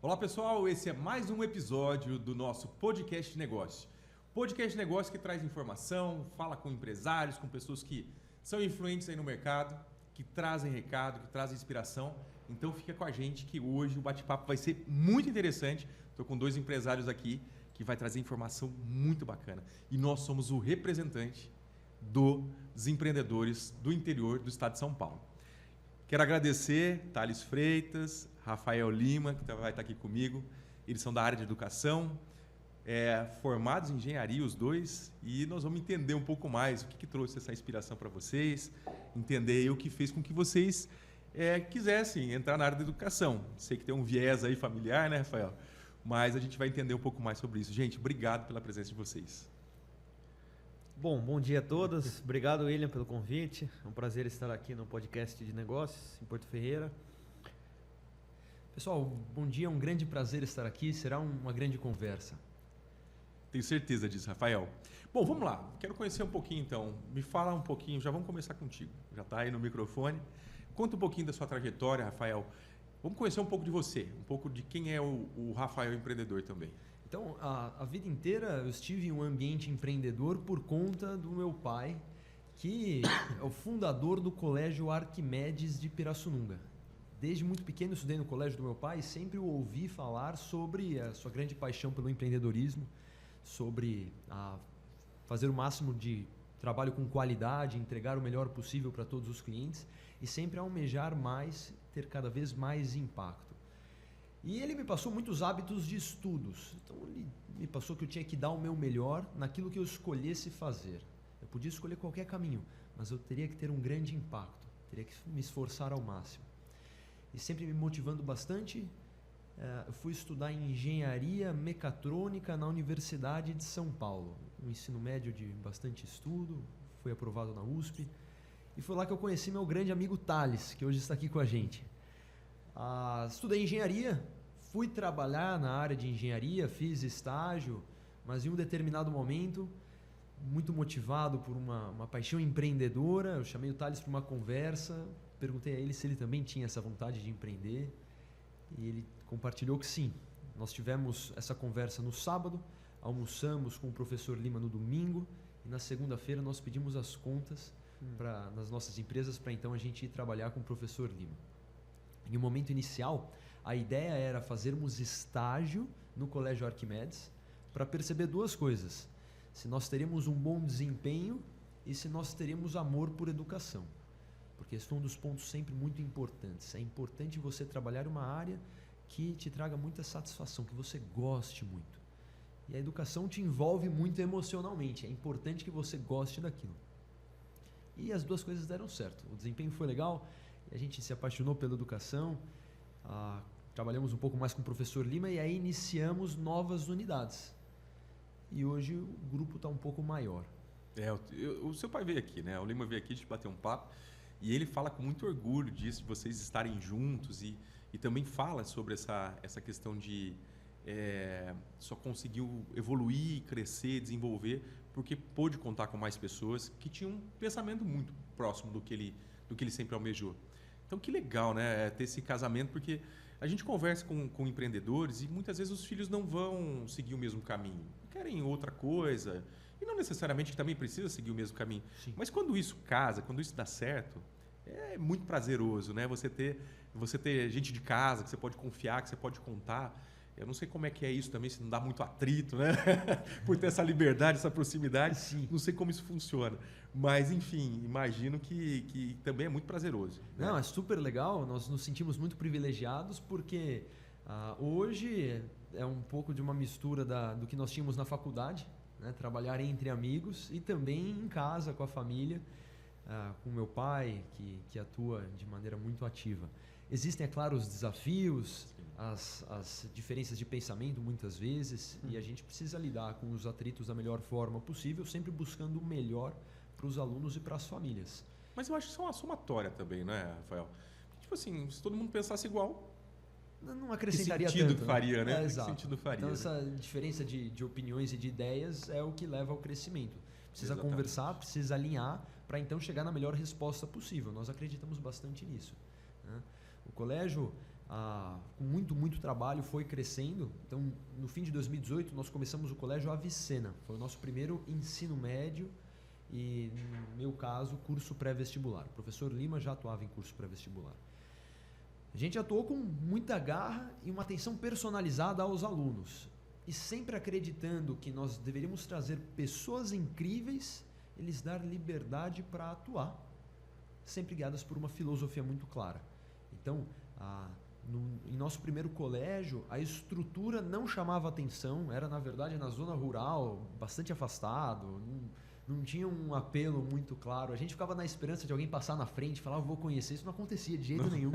Olá pessoal, esse é mais um episódio do nosso podcast de negócio. Podcast de negócio que traz informação, fala com empresários, com pessoas que são influentes aí no mercado, que trazem recado, que trazem inspiração. Então fica com a gente que hoje o bate-papo vai ser muito interessante. Estou com dois empresários aqui que vai trazer informação muito bacana. E nós somos o representante dos empreendedores do interior do estado de São Paulo. Quero agradecer Thales Freitas, Rafael Lima, que vai estar aqui comigo. Eles são da área de educação, formados em engenharia os dois, e nós vamos entender um pouco mais o que trouxe essa inspiração para vocês, entender o que fez com que vocês quisessem entrar na área da educação. Sei que tem um viés aí familiar, né, Rafael? Mas a gente vai entender um pouco mais sobre isso. Gente, obrigado pela presença de vocês. Bom dia a todos. Obrigado, William, pelo convite. É um prazer estar aqui no podcast de negócios em Porto Ferreira. Pessoal, bom dia. É um grande prazer estar aqui. Será uma grande conversa. Tenho certeza disso, Rafael. Bom, vamos lá. Quero conhecer um pouquinho, então. Me fala um pouquinho. Já vamos começar contigo. Já está aí no microfone. Conta um pouquinho da sua trajetória, Rafael. Vamos conhecer um pouco de você, um pouco de quem é o Rafael empreendedor também. Então, a vida inteira eu estive em um ambiente empreendedor por conta do meu pai, que é o fundador do Colégio Arquimedes de Pirassununga. Desde muito pequeno eu estudei no colégio do meu pai e sempre o ouvi falar sobre a sua grande paixão pelo empreendedorismo, sobre fazer o máximo de trabalho com qualidade, entregar o melhor possível para todos os clientes e sempre almejar mais, ter cada vez mais impacto. E ele me passou muitos hábitos de estudos. Então ele me passou que eu tinha que dar o meu melhor naquilo que eu escolhesse fazer. Eu podia escolher qualquer caminho, mas eu teria que ter um grande impacto, teria que me esforçar ao máximo. E sempre me motivando bastante, eu fui estudar engenharia mecatrônica na Universidade de São Paulo. Um ensino médio de bastante estudo, fui aprovado na USP. E foi lá que eu conheci meu grande amigo Thales, que hoje está aqui com a gente. Estudei engenharia, fui trabalhar na área de engenharia, fiz estágio, mas em um determinado momento, muito motivado por uma paixão empreendedora, eu chamei o Thales para uma conversa, perguntei a ele se ele também tinha essa vontade de empreender e ele compartilhou que sim. Nós tivemos essa conversa no sábado, almoçamos com o professor Lima no domingo e na segunda-feira nós pedimos as contas nas nossas empresas para então a gente ir trabalhar com o professor Lima. Em um momento inicial, a ideia era fazermos estágio no Colégio Arquimedes para perceber duas coisas. Se nós teríamos um bom desempenho e se nós teríamos amor por educação. Porque esse foi um dos pontos sempre muito importantes. É importante você trabalhar uma área que te traga muita satisfação, que você goste muito. E a educação te envolve muito emocionalmente. É importante que você goste daquilo. E as duas coisas deram certo. O desempenho foi legal. A gente se apaixonou pela educação, trabalhamos um pouco mais com o professor Lima e aí iniciamos novas unidades. E hoje o grupo está um pouco maior. O seu pai veio aqui, né? O Lima veio aqui, a gente bateu um papo e ele fala com muito orgulho disso, de vocês estarem juntos e também fala sobre essa questão de só conseguiu evoluir, crescer, desenvolver, porque pôde contar com mais pessoas que tinham um pensamento muito próximo do que ele sempre almejou. Então, que legal, né? Ter esse casamento, porque a gente conversa com empreendedores e muitas vezes os filhos não vão seguir o mesmo caminho. Querem outra coisa. E não necessariamente que também precisa seguir o mesmo caminho. Sim. Mas quando isso casa, quando isso dá certo, é muito prazeroso, né? Você ter gente de casa que você pode confiar, que você pode contar. Eu não sei como é que é isso também, se não dá muito atrito, né? Por ter essa liberdade, essa proximidade. Sim. Não sei como isso funciona. Mas, enfim, imagino que também é muito prazeroso. Né? Não, é super legal. Nós nos sentimos muito privilegiados porque hoje é um pouco de uma mistura do que nós tínhamos na faculdade, né? Trabalhar entre amigos e também em casa, com a família, com meu pai, que atua de maneira muito ativa. Existem, é claro, os desafios, as diferenças de pensamento muitas vezes, e a gente precisa lidar com os atritos da melhor forma possível, sempre buscando o melhor para os alunos e para as famílias. Mas eu acho que isso é uma somatória também, né, Rafael? Tipo assim, se todo mundo pensasse igual, não acrescentaria que sentido tanto, que faria, né? Exato. Que sentido faria, então, né? essa diferença de opiniões e de ideias é o que leva ao crescimento. Precisa Exatamente. conversar, precisa alinhar para então chegar na melhor resposta possível. Nós acreditamos bastante nisso, né? O colégio com muito trabalho, foi crescendo. Então, no fim de 2018, nós começamos o Colégio Avicena. Foi o nosso primeiro ensino médio e, no meu caso, curso pré-vestibular. O professor Lima já atuava em curso pré-vestibular. A gente atuou com muita garra e uma atenção personalizada aos alunos. E sempre acreditando que nós deveríamos trazer pessoas incríveis e lhes dar liberdade para atuar, sempre guiadas por uma filosofia muito clara. Então, em nosso primeiro colégio, a estrutura não chamava atenção, era na verdade na zona rural, bastante afastado, não tinha um apelo muito claro. A gente ficava na esperança de alguém passar na frente e falar, vou conhecer. Isso não acontecia de jeito nenhum.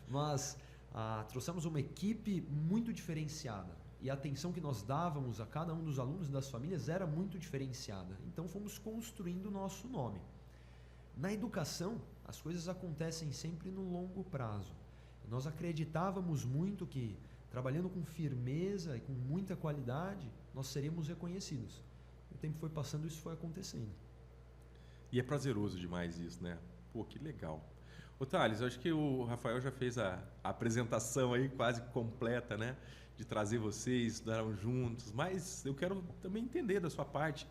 Mas trouxemos uma equipe muito diferenciada. E a atenção que nós dávamos a cada um dos alunos e das famílias era muito diferenciada. Então fomos construindo o nosso nome. Na educação, as coisas acontecem sempre no longo prazo. Nós acreditávamos muito que, trabalhando com firmeza e com muita qualidade, nós seríamos reconhecidos. O tempo foi passando e isso foi acontecendo. E é prazeroso demais isso, né? Pô, que legal. Ô Thales, eu acho que o Rafael já fez a apresentação aí quase completa, né? De trazer vocês, estudaram juntos, mas eu quero também entender da sua parte,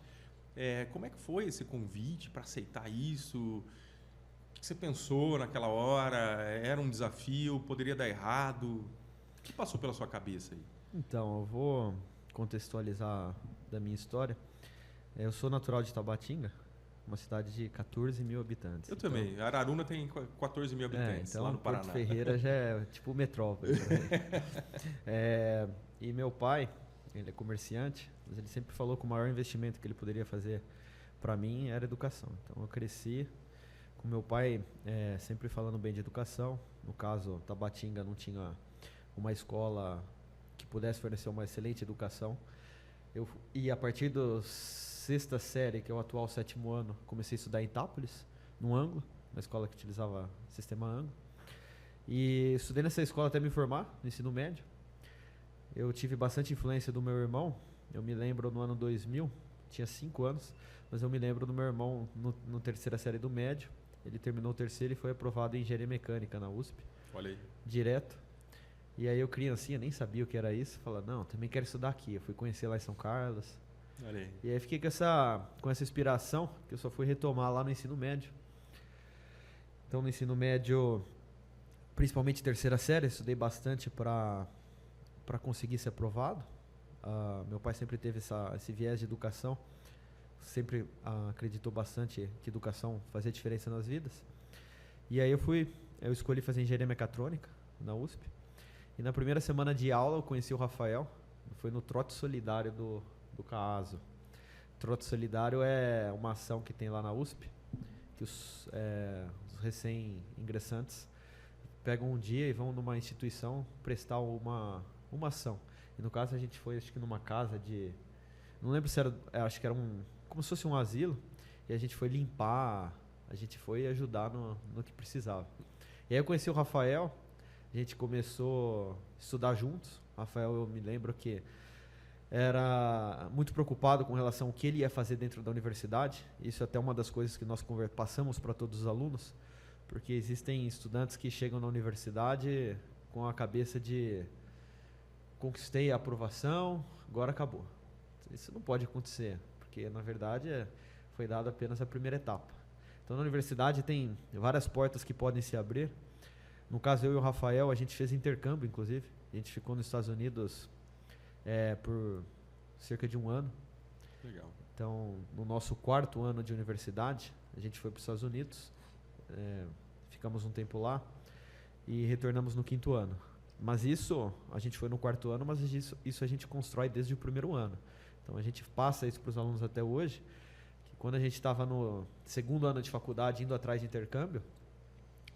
como é que foi esse convite para aceitar isso? O que você pensou naquela hora? Era um desafio? Poderia dar errado? O que passou pela sua cabeça aí? Então, eu vou contextualizar da minha história. Eu sou natural de Tabatinga, uma cidade de 14 mil habitantes. Eu também. Araruna tem 14 mil habitantes, então lá no Paraná. Porto Ferreira já é tipo metrópole. E meu pai, ele é comerciante, mas ele sempre falou que o maior investimento que ele poderia fazer para mim era educação. Então eu cresci com meu pai sempre falando bem de educação. No caso, Tabatinga não tinha uma escola que pudesse fornecer uma excelente educação. E a partir da sexta série, que é o atual 7º ano, comecei a estudar em Itápolis, no Anglo, uma escola que utilizava sistema Anglo. E estudei nessa escola até me formar, no ensino médio. Eu tive bastante influência do meu irmão. Eu me lembro no ano 2000, tinha 5 anos, mas eu me lembro do meu irmão no terceira série do médio. Ele terminou o terceiro e foi aprovado em engenharia mecânica na USP. Olha aí. Direto. E aí eu, criancinha, nem sabia o que era isso. Falei, não, também quero estudar aqui. Eu fui conhecer lá em São Carlos. Olha aí. E aí fiquei com essa inspiração, que eu só fui retomar lá no ensino médio. Então no ensino médio, principalmente terceira série, estudei bastante para conseguir ser aprovado. Meu pai sempre teve esse viés de educação. Sempre acreditou bastante que educação fazia diferença nas vidas. E aí eu escolhi fazer engenharia mecatrônica na USP. E na primeira semana de aula eu conheci o Rafael. Foi no Trote Solidário do CAASO. Trote Solidário é uma ação que tem lá na USP, que os recém-ingressantes pegam um dia e vão numa instituição prestar uma ação. E no caso a gente foi, acho que numa casa de... Não lembro se era... Acho que era como se fosse um asilo. E a gente foi limpar, a gente foi ajudar no que precisava. E aí eu conheci o Rafael, a gente começou a estudar juntos. O Rafael, eu me lembro que era muito preocupado com relação ao que ele ia fazer dentro da universidade. Isso é até uma das coisas que nós passamos para todos os alunos, porque existem estudantes que chegam na universidade com a cabeça de conquistei a aprovação, agora acabou. Isso não pode acontecer, porque na verdade foi dada apenas a primeira etapa. Então na universidade tem várias portas que podem se abrir. No caso eu e o Rafael, a gente fez intercâmbio, inclusive. A gente ficou nos Estados Unidos por cerca de 1 ano. Legal. Então, no nosso 4º ano de universidade, a gente foi para os Estados Unidos, ficamos um tempo lá e retornamos no 5º ano. Mas isso, a gente foi no 4º ano, mas isso a gente constrói desde o 1º ano. Então, a gente passa isso para os alunos até hoje, que quando a gente estava no 2º ano de faculdade, indo atrás de intercâmbio,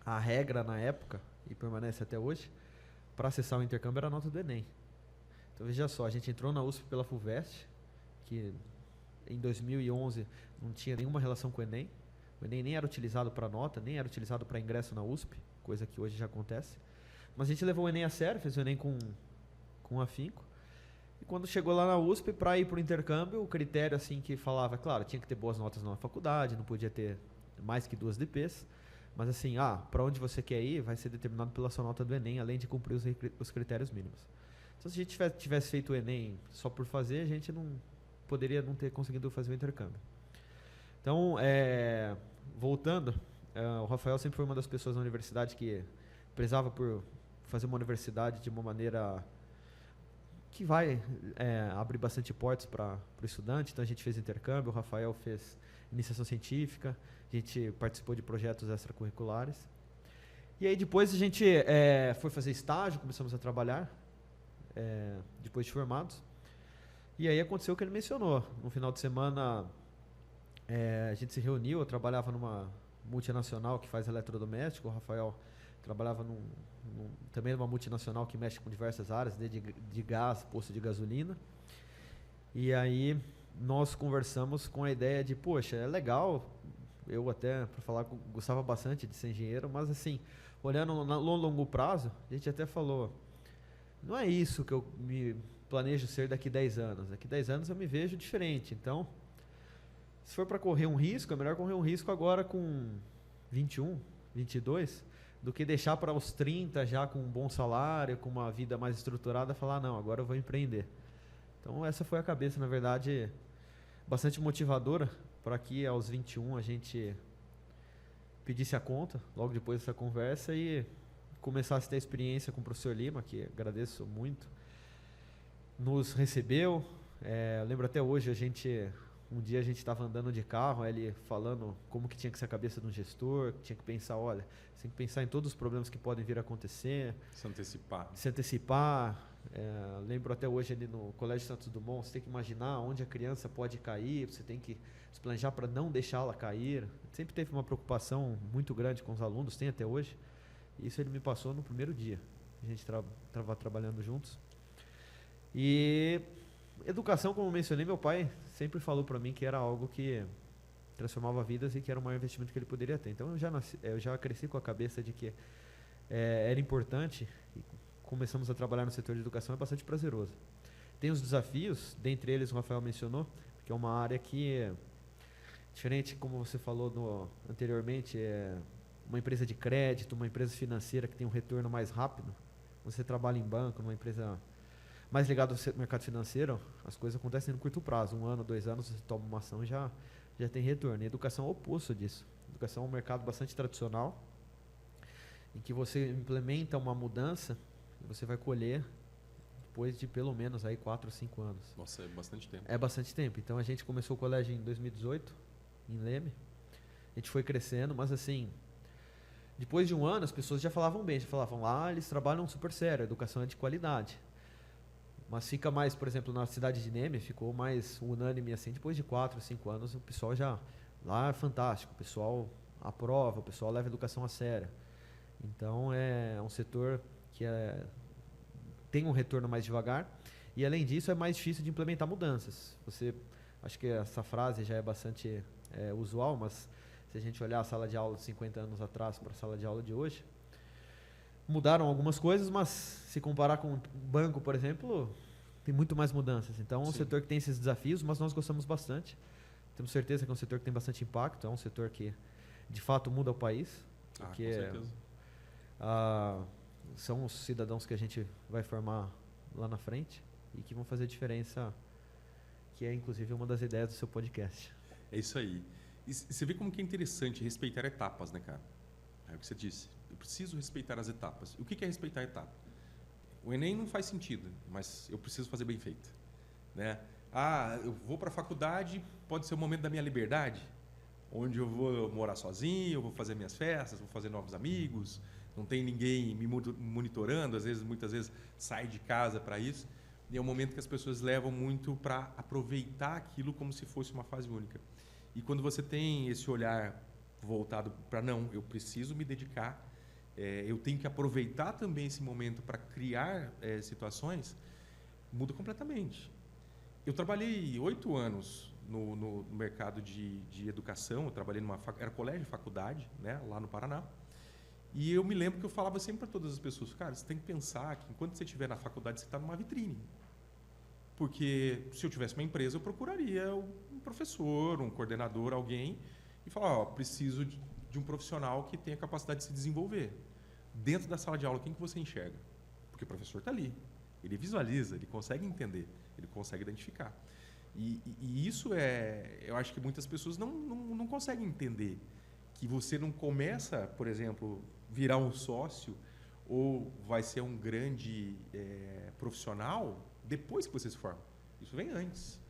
a regra na época, e permanece até hoje, para acessar o intercâmbio era a nota do Enem. Então veja só, a gente entrou na USP pela FUVEST, que em 2011 não tinha nenhuma relação com o Enem. O Enem nem era utilizado para nota, nem era utilizado para ingresso na USP, coisa que hoje já acontece. Mas a gente levou o Enem a sério, fez o Enem com afinco. E quando chegou lá na USP, para ir para o intercâmbio, o critério assim que falava, claro, tinha que ter boas notas na faculdade, não podia ter mais que 2 DPs, Mas assim, para onde você quer ir vai ser determinado pela sua nota do Enem, além de cumprir os critérios mínimos. Então, se a gente tivesse feito o Enem só por fazer, a gente não poderia não ter conseguido fazer o intercâmbio. Então, voltando, o Rafael sempre foi uma das pessoas na universidade que prezava por fazer uma universidade de uma maneira que vai abrir bastante portas para o estudante. Então, a gente fez intercâmbio, o Rafael fez iniciação científica, a gente participou de projetos extracurriculares. E aí, depois, a gente foi fazer estágio, começamos a trabalhar, depois de formados. E aí, aconteceu o que ele mencionou. No final de semana, a gente se reuniu, eu trabalhava numa multinacional que faz eletrodoméstico, o Rafael trabalhava também numa multinacional que mexe com diversas áreas, desde de gás, posto de gasolina. E aí nós conversamos com a ideia de, poxa, é legal, eu até, para falar, gostava bastante de ser engenheiro, mas assim, olhando no longo prazo, a gente até falou, não é isso que eu me planejo ser daqui 10 anos. Daqui 10 anos eu me vejo diferente. Então, se for para correr um risco, é melhor correr um risco agora com 21, 22, do que deixar para os 30 já com um bom salário, com uma vida mais estruturada, falar, não, agora eu vou empreender. Então, essa foi a cabeça, na verdade, bastante motivadora para que aos 21 a gente pedisse a conta, logo depois dessa conversa, e começasse a ter experiência com o professor Lima, que agradeço muito. Nos recebeu, eu lembro até hoje, um dia a gente estava andando de carro, ele falando como que tinha que ser a cabeça de um gestor, que tinha que pensar, olha, você tem que pensar em todos os problemas que podem vir a acontecer. Se antecipar. Se antecipar. Lembro até hoje ali no Colégio Santos Dumont, você tem que imaginar onde a criança pode cair, você tem que se planejar para não deixá-la cair. Sempre teve uma preocupação muito grande com os alunos, tem até hoje. Isso ele me passou no primeiro dia. A gente estava trabalhando juntos. E educação, como mencionei, meu pai sempre falou para mim que era algo que transformava vidas e que era o maior investimento que ele poderia ter. Então eu já cresci com a cabeça de que era importante, e começamos a trabalhar no setor de educação, é bastante prazeroso. Tem os desafios, dentre eles o Rafael mencionou, que é uma área que, diferente como você falou anteriormente, é uma empresa de crédito, uma empresa financeira que tem um retorno mais rápido. Você trabalha em banco, numa empresa mais ligado ao mercado financeiro, as coisas acontecem no curto prazo. 1 ano, 2 anos, você toma uma ação e já tem retorno. E a educação é o oposto disso. A educação é um mercado bastante tradicional, em que você implementa uma mudança e você vai colher depois de pelo menos aí 4 ou 5 anos. Nossa, é bastante tempo. É bastante tempo. Então a gente começou o colégio em 2018, em Leme. A gente foi crescendo, mas assim, depois de 1 ano as pessoas já falavam bem, já falavam, eles trabalham super sério, a educação é de qualidade. Mas fica mais, por exemplo, na cidade de Neme, ficou mais unânime assim, depois de 4, 5 anos, o pessoal já, lá é fantástico, o pessoal aprova, o pessoal leva a educação a sério. Então é um setor que tem um retorno mais devagar e, além disso, é mais difícil de implementar mudanças. Acho que essa frase já é bastante usual, mas se a gente olhar a sala de aula de 50 anos atrás para a sala de aula de hoje, mudaram algumas coisas, mas se comparar com o banco, por exemplo, tem muito mais mudanças. Então é um setor que tem esses desafios, mas nós gostamos bastante. Temos certeza que é um setor que tem bastante impacto, é um setor que de fato muda o país. Porque com certeza. São os cidadãos que a gente vai formar lá na frente e que vão fazer diferença, que é inclusive uma das ideias do seu podcast. É isso aí. E você vê como que é interessante respeitar etapas, né, cara? É o que você disse. Eu preciso respeitar as etapas. O que é respeitar a etapa? O Enem não faz sentido, mas eu preciso fazer bem feito, né? Eu vou para a faculdade, pode ser o momento da minha liberdade, onde eu vou morar sozinho, eu vou fazer minhas festas, vou fazer novos amigos, não tem ninguém me monitorando, muitas vezes sai de casa para isso. E é um momento que as pessoas levam muito para aproveitar aquilo como se fosse uma fase única. E quando você tem esse olhar voltado para não, eu preciso me dedicar, eu tenho que aproveitar também esse momento para criar situações, muda completamente. Eu trabalhei 8 anos no mercado de educação, eu trabalhei era colégio e faculdade, né, lá no Paraná. E eu me lembro que eu falava sempre para todas as pessoas, cara, você tem que pensar que enquanto você estiver na faculdade, você está numa vitrine. Porque se eu tivesse uma empresa, eu procuraria um professor, um coordenador, alguém, e falar, preciso de de um profissional que tem a capacidade de se desenvolver. Dentro da sala de aula, quem que você enxerga? Porque o professor está ali. Ele visualiza, ele consegue entender, ele consegue identificar. E isso eu acho que muitas pessoas não conseguem entender. Que você não começa, por exemplo, virar um sócio ou vai ser um grande profissional depois que você se forma. Isso vem antes.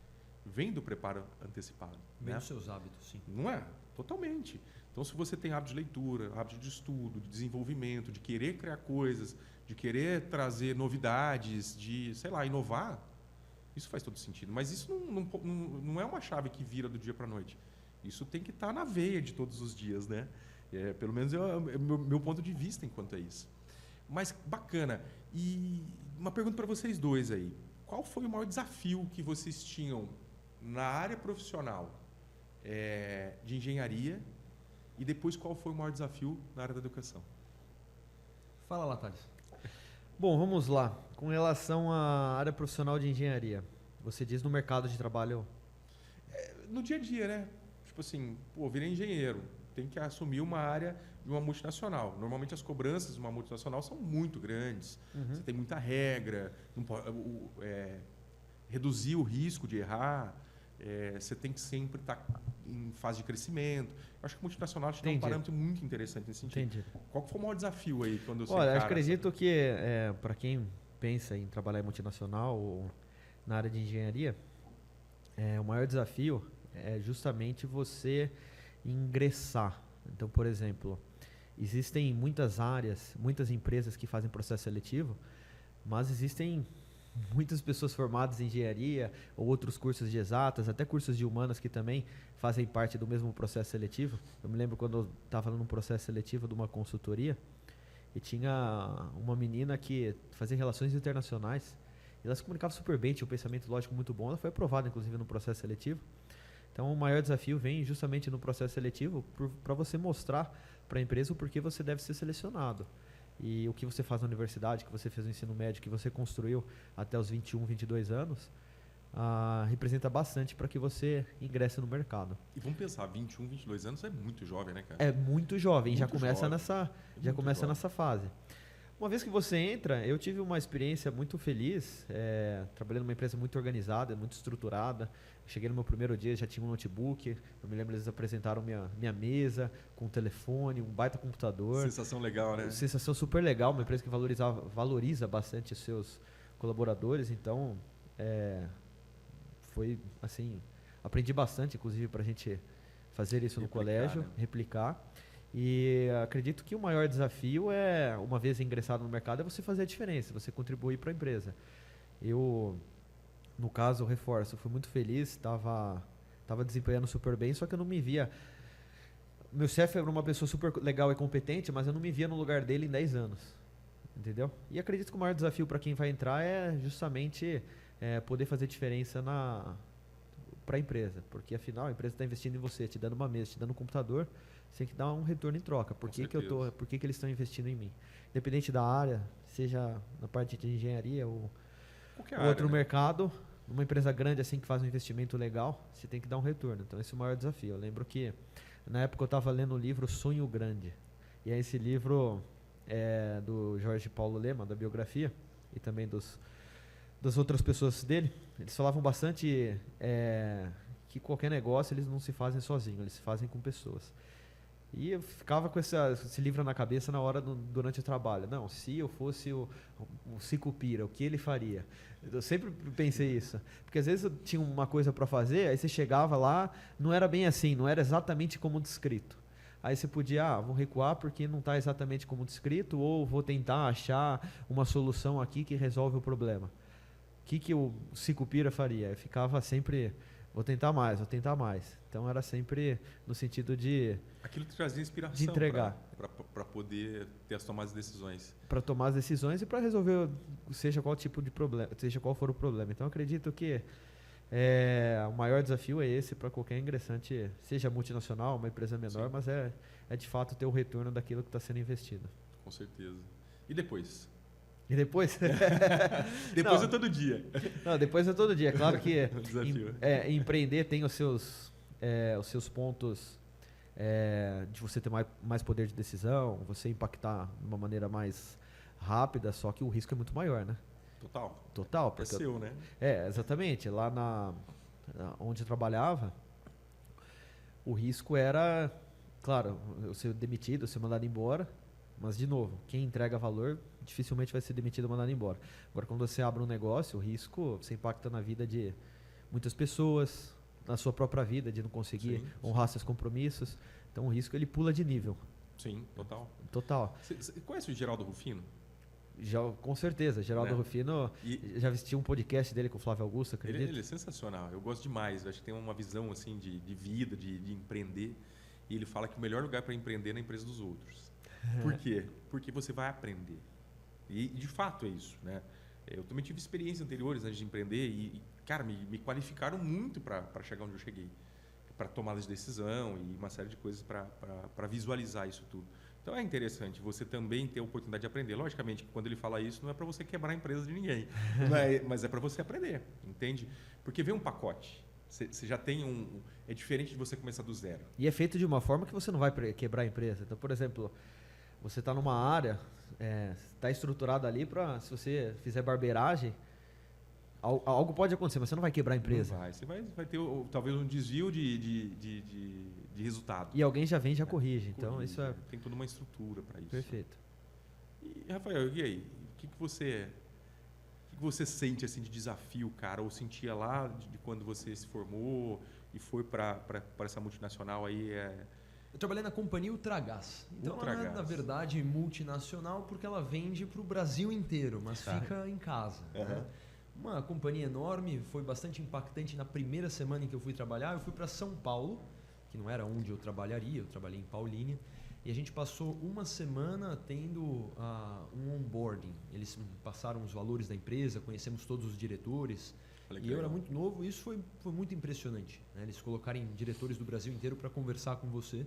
Vem do preparo antecipado. Vem né? dos seus hábitos, sim. Não é? Totalmente. Então, se você tem hábito de leitura, hábito de estudo, de desenvolvimento, de querer criar coisas, de querer trazer novidades, de, sei lá, inovar, isso faz todo sentido. Mas isso não é uma chave que vira do dia para a noite. Isso tem que estar na veia de todos os dias, né? Pelo menos é o meu ponto de vista enquanto é isso. Mas bacana. E uma pergunta para vocês dois aí. Qual foi o maior desafio que vocês tinham na área profissional de engenharia e depois qual foi o maior desafio na área da educação? Fala lá, Thales. Bom, vamos lá. Com relação à área profissional de engenharia, você diz no mercado de trabalho? No dia a dia, né? Tipo assim, virei engenheiro, tem que assumir uma área de uma multinacional. Normalmente as cobranças de uma multinacional são muito grandes, você tem muita regra, não pode, reduzir o risco de errar, você tem que sempre estar em fase de crescimento. Eu acho que a multinacional te dá um parâmetro muito interessante nesse sentido. Entendi. Qual foi o maior desafio aí quando você Olha, eu acredito que para quem pensa em trabalhar em multinacional ou na área de engenharia, o maior desafio é justamente você ingressar. Então, por exemplo, existem muitas áreas, muitas empresas que fazem processo seletivo, mas existem muitas pessoas formadas em engenharia ou outros cursos de exatas, até cursos de humanas que também fazem parte do mesmo processo seletivo. Eu me lembro quando eu estava num processo seletivo de uma consultoria e tinha uma menina que fazia relações internacionais e ela se comunicava super bem, tinha um pensamento lógico muito bom, ela foi aprovada inclusive no processo seletivo. Então, o maior desafio vem justamente no processo seletivo para você mostrar para a empresa o porquê você deve ser selecionado. E o que você faz na universidade, que você fez no ensino médio, que você construiu até os 21, 22 anos, representa bastante para que você ingresse no mercado. E vamos pensar, 21, 22 anos é muito jovem, né, cara? É muito jovem, Muito já começa jovem. nessa fase. Uma vez que você entra, eu tive uma experiência muito feliz, trabalhando numa empresa muito organizada, muito estruturada. Cheguei no meu primeiro dia, já tinha um notebook, eu me lembro eles apresentaram minha mesa, com um telefone, um baita computador. Sensação legal, né? Sensação super legal, uma empresa que valoriza bastante os seus colaboradores, então foi assim, aprendi bastante, inclusive, para a gente fazer isso no colégio, né? replicar. E acredito que o maior desafio uma vez ingressado no mercado, é você fazer a diferença, você contribuir para a empresa. Eu, no caso, reforço, fui muito feliz, estava desempenhando super bem, só que eu não me via... Meu chefe era uma pessoa super legal e competente, mas eu não me via no lugar dele em 10 anos, entendeu? E acredito que o maior desafio para quem vai entrar é justamente poder fazer diferença para a empresa, porque afinal a empresa está investindo em você, te dando uma mesa, te dando um computador, você tem que dar um retorno em troca. Por que eles estão investindo em mim? Independente da área, seja na parte de engenharia ou outro mercado, numa empresa grande assim que faz um investimento legal, você tem que dar um retorno. Então esse é o maior desafio. Eu lembro que na época eu estava lendo o livro Sonho Grande. E é esse livro do Jorge Paulo Lema, da biografia, e também das outras pessoas dele. Eles falavam bastante que qualquer negócio eles não se fazem sozinhos, eles se fazem com pessoas. E eu ficava com esse livro na cabeça na hora durante o trabalho. Não, se eu fosse o Sicupira, o que ele faria? Eu sempre pensei isso. Porque às vezes eu tinha uma coisa para fazer, aí você chegava lá, não era bem assim, não era exatamente como descrito. Aí você podia, vou recuar porque não está exatamente como descrito, ou vou tentar achar uma solução aqui que resolve o problema. O que o Sicupira faria? Eu ficava sempre... Vou tentar mais. Então era sempre no sentido de... Aquilo que trazia inspiração de entregar. Para poder ter as tomadas de decisões. Para tomar as decisões e para resolver seja qual tipo de problema, seja qual for o problema. Então acredito que o maior desafio é esse para qualquer ingressante, seja multinacional, uma empresa menor, sim, mas é de fato ter o retorno daquilo que está sendo investido. Com certeza. E depois? Depois depois é todo dia. Não, depois é todo dia. Claro que desafio. Empreender tem os seus pontos de você ter mais poder de decisão, você impactar de uma maneira mais rápida, só que o risco é muito maior, né? Total. Porque É seu, né? Exatamente. Lá onde eu trabalhava, o risco era, claro, eu ser demitido, eu ser mandado embora, mas, de novo, quem entrega valor dificilmente vai ser demitido ou mandado embora. Agora, quando você abre um negócio, o risco, você impacta na vida de muitas pessoas, na sua própria vida, de não conseguir honrar seus compromissos. Então, o risco, ele pula de nível. Sim, Total. Você conhece o Geraldo Rufino? Já, com certeza. Geraldo Rufino, já assisti um podcast dele com o Flávio Augusto, acredito. Ele é sensacional. Eu gosto demais. Eu acho que tem uma visão assim de vida, de empreender. E ele fala que o melhor lugar para empreender é na empresa dos outros. Por quê? Porque você vai aprender. E de fato é isso, né? Eu também tive experiências anteriores antes de empreender e cara, me qualificaram muito para chegar onde eu cheguei. Para tomada de decisão e uma série de coisas para visualizar isso tudo. Então é interessante você também ter a oportunidade de aprender. Logicamente que quando ele fala isso não é para você quebrar a empresa de ninguém, mas é para você aprender, entende? Porque vem um pacote. Você já tem é diferente de você começar do zero. E é feito de uma forma que você não vai quebrar a empresa. Então, por exemplo, você está numa área, está estruturado ali para, se você fizer barbeiragem, algo pode acontecer, mas você não vai quebrar a empresa. Não vai. Você vai ter talvez um desvio de resultado. E alguém já vem e já corrige. Então, isso é... Tem toda uma estrutura para isso. Perfeito. E, Rafael, e aí? O que você sente assim, de desafio, cara? Ou sentia lá de quando você se formou e foi para essa multinacional aí? Eu trabalhei na companhia Ultragaz. Então, ela é, na verdade, multinacional porque ela vende para o Brasil inteiro, mas fica em casa. Né? Uma companhia enorme, foi bastante impactante na primeira semana em que eu fui trabalhar. Eu fui para São Paulo, que não era onde eu trabalharia, eu trabalhei em Paulínia. E a gente passou uma semana tendo um onboarding. Eles passaram os valores da empresa, conhecemos todos os diretores. E eu era muito novo e isso foi muito impressionante. Né? Eles colocarem diretores do Brasil inteiro para conversar com você.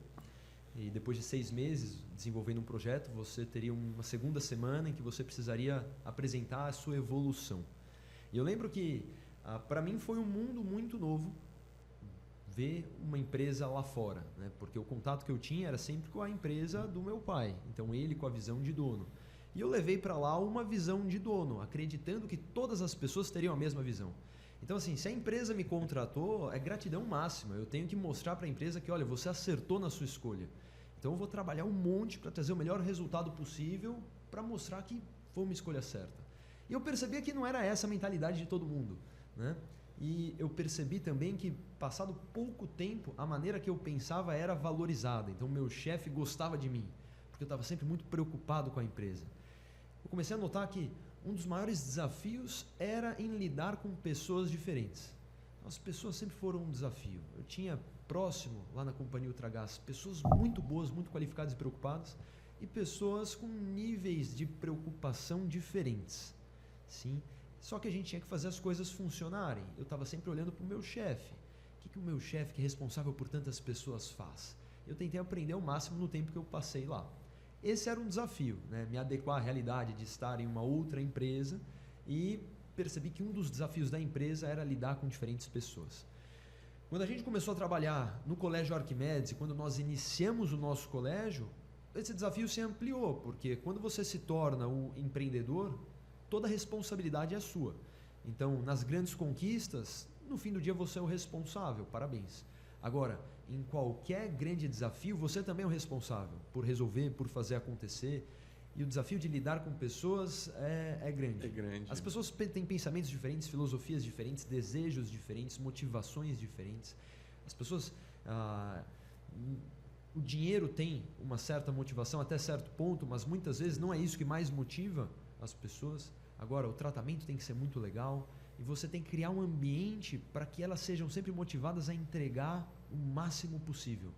E depois de 6 meses desenvolvendo um projeto, você teria uma segunda semana em que você precisaria apresentar a sua evolução. E eu lembro que, para mim, foi um mundo muito novo ver uma empresa lá fora, né? Porque o contato que eu tinha era sempre com a empresa do meu pai, então ele com a visão de dono. E eu levei para lá uma visão de dono, acreditando que todas as pessoas teriam a mesma visão. Então, assim, se a empresa me contratou, é gratidão máxima. Eu tenho que mostrar para a empresa que, olha, você acertou na sua escolha. Então, eu vou trabalhar um monte para trazer o melhor resultado possível para mostrar que foi uma escolha certa. E eu percebia que não era essa a mentalidade de todo mundo, né? E eu percebi também que, passado pouco tempo, a maneira que eu pensava era valorizada. Então, meu chefe gostava de mim, porque eu estava sempre muito preocupado com a empresa. Eu comecei a notar que um dos maiores desafios era em lidar com pessoas diferentes. As pessoas sempre foram um desafio. Eu tinha próximo, lá na companhia Ultragaz, pessoas muito boas, muito qualificadas e preocupadas, e pessoas com níveis de preocupação diferentes. Sim. Só que a gente tinha que fazer as coisas funcionarem. Eu estava sempre olhando para o meu chefe. O que o meu chefe, que é responsável por tantas pessoas, faz? Eu tentei aprender ao máximo no tempo que eu passei lá. Esse era um desafio, né? Me adequar à realidade de estar em uma outra empresa e percebi que um dos desafios da empresa era lidar com diferentes pessoas. Quando a gente começou a trabalhar no Colégio Arquimedes, quando nós iniciamos o nosso colégio, esse desafio se ampliou, porque quando você se torna um empreendedor, toda a responsabilidade é sua. Então, nas grandes conquistas, no fim do dia você é o responsável, parabéns. Agora, em qualquer grande desafio, você também é o responsável por resolver, por fazer acontecer. E o desafio de lidar com pessoas é grande. É grande. As pessoas têm pensamentos diferentes, filosofias diferentes, desejos diferentes, motivações diferentes. As pessoas... o dinheiro tem uma certa motivação até certo ponto, mas muitas vezes não é isso que mais motiva as pessoas. Agora, o tratamento tem que ser muito legal e você tem que criar um ambiente para que elas sejam sempre motivadas a entregar o máximo possível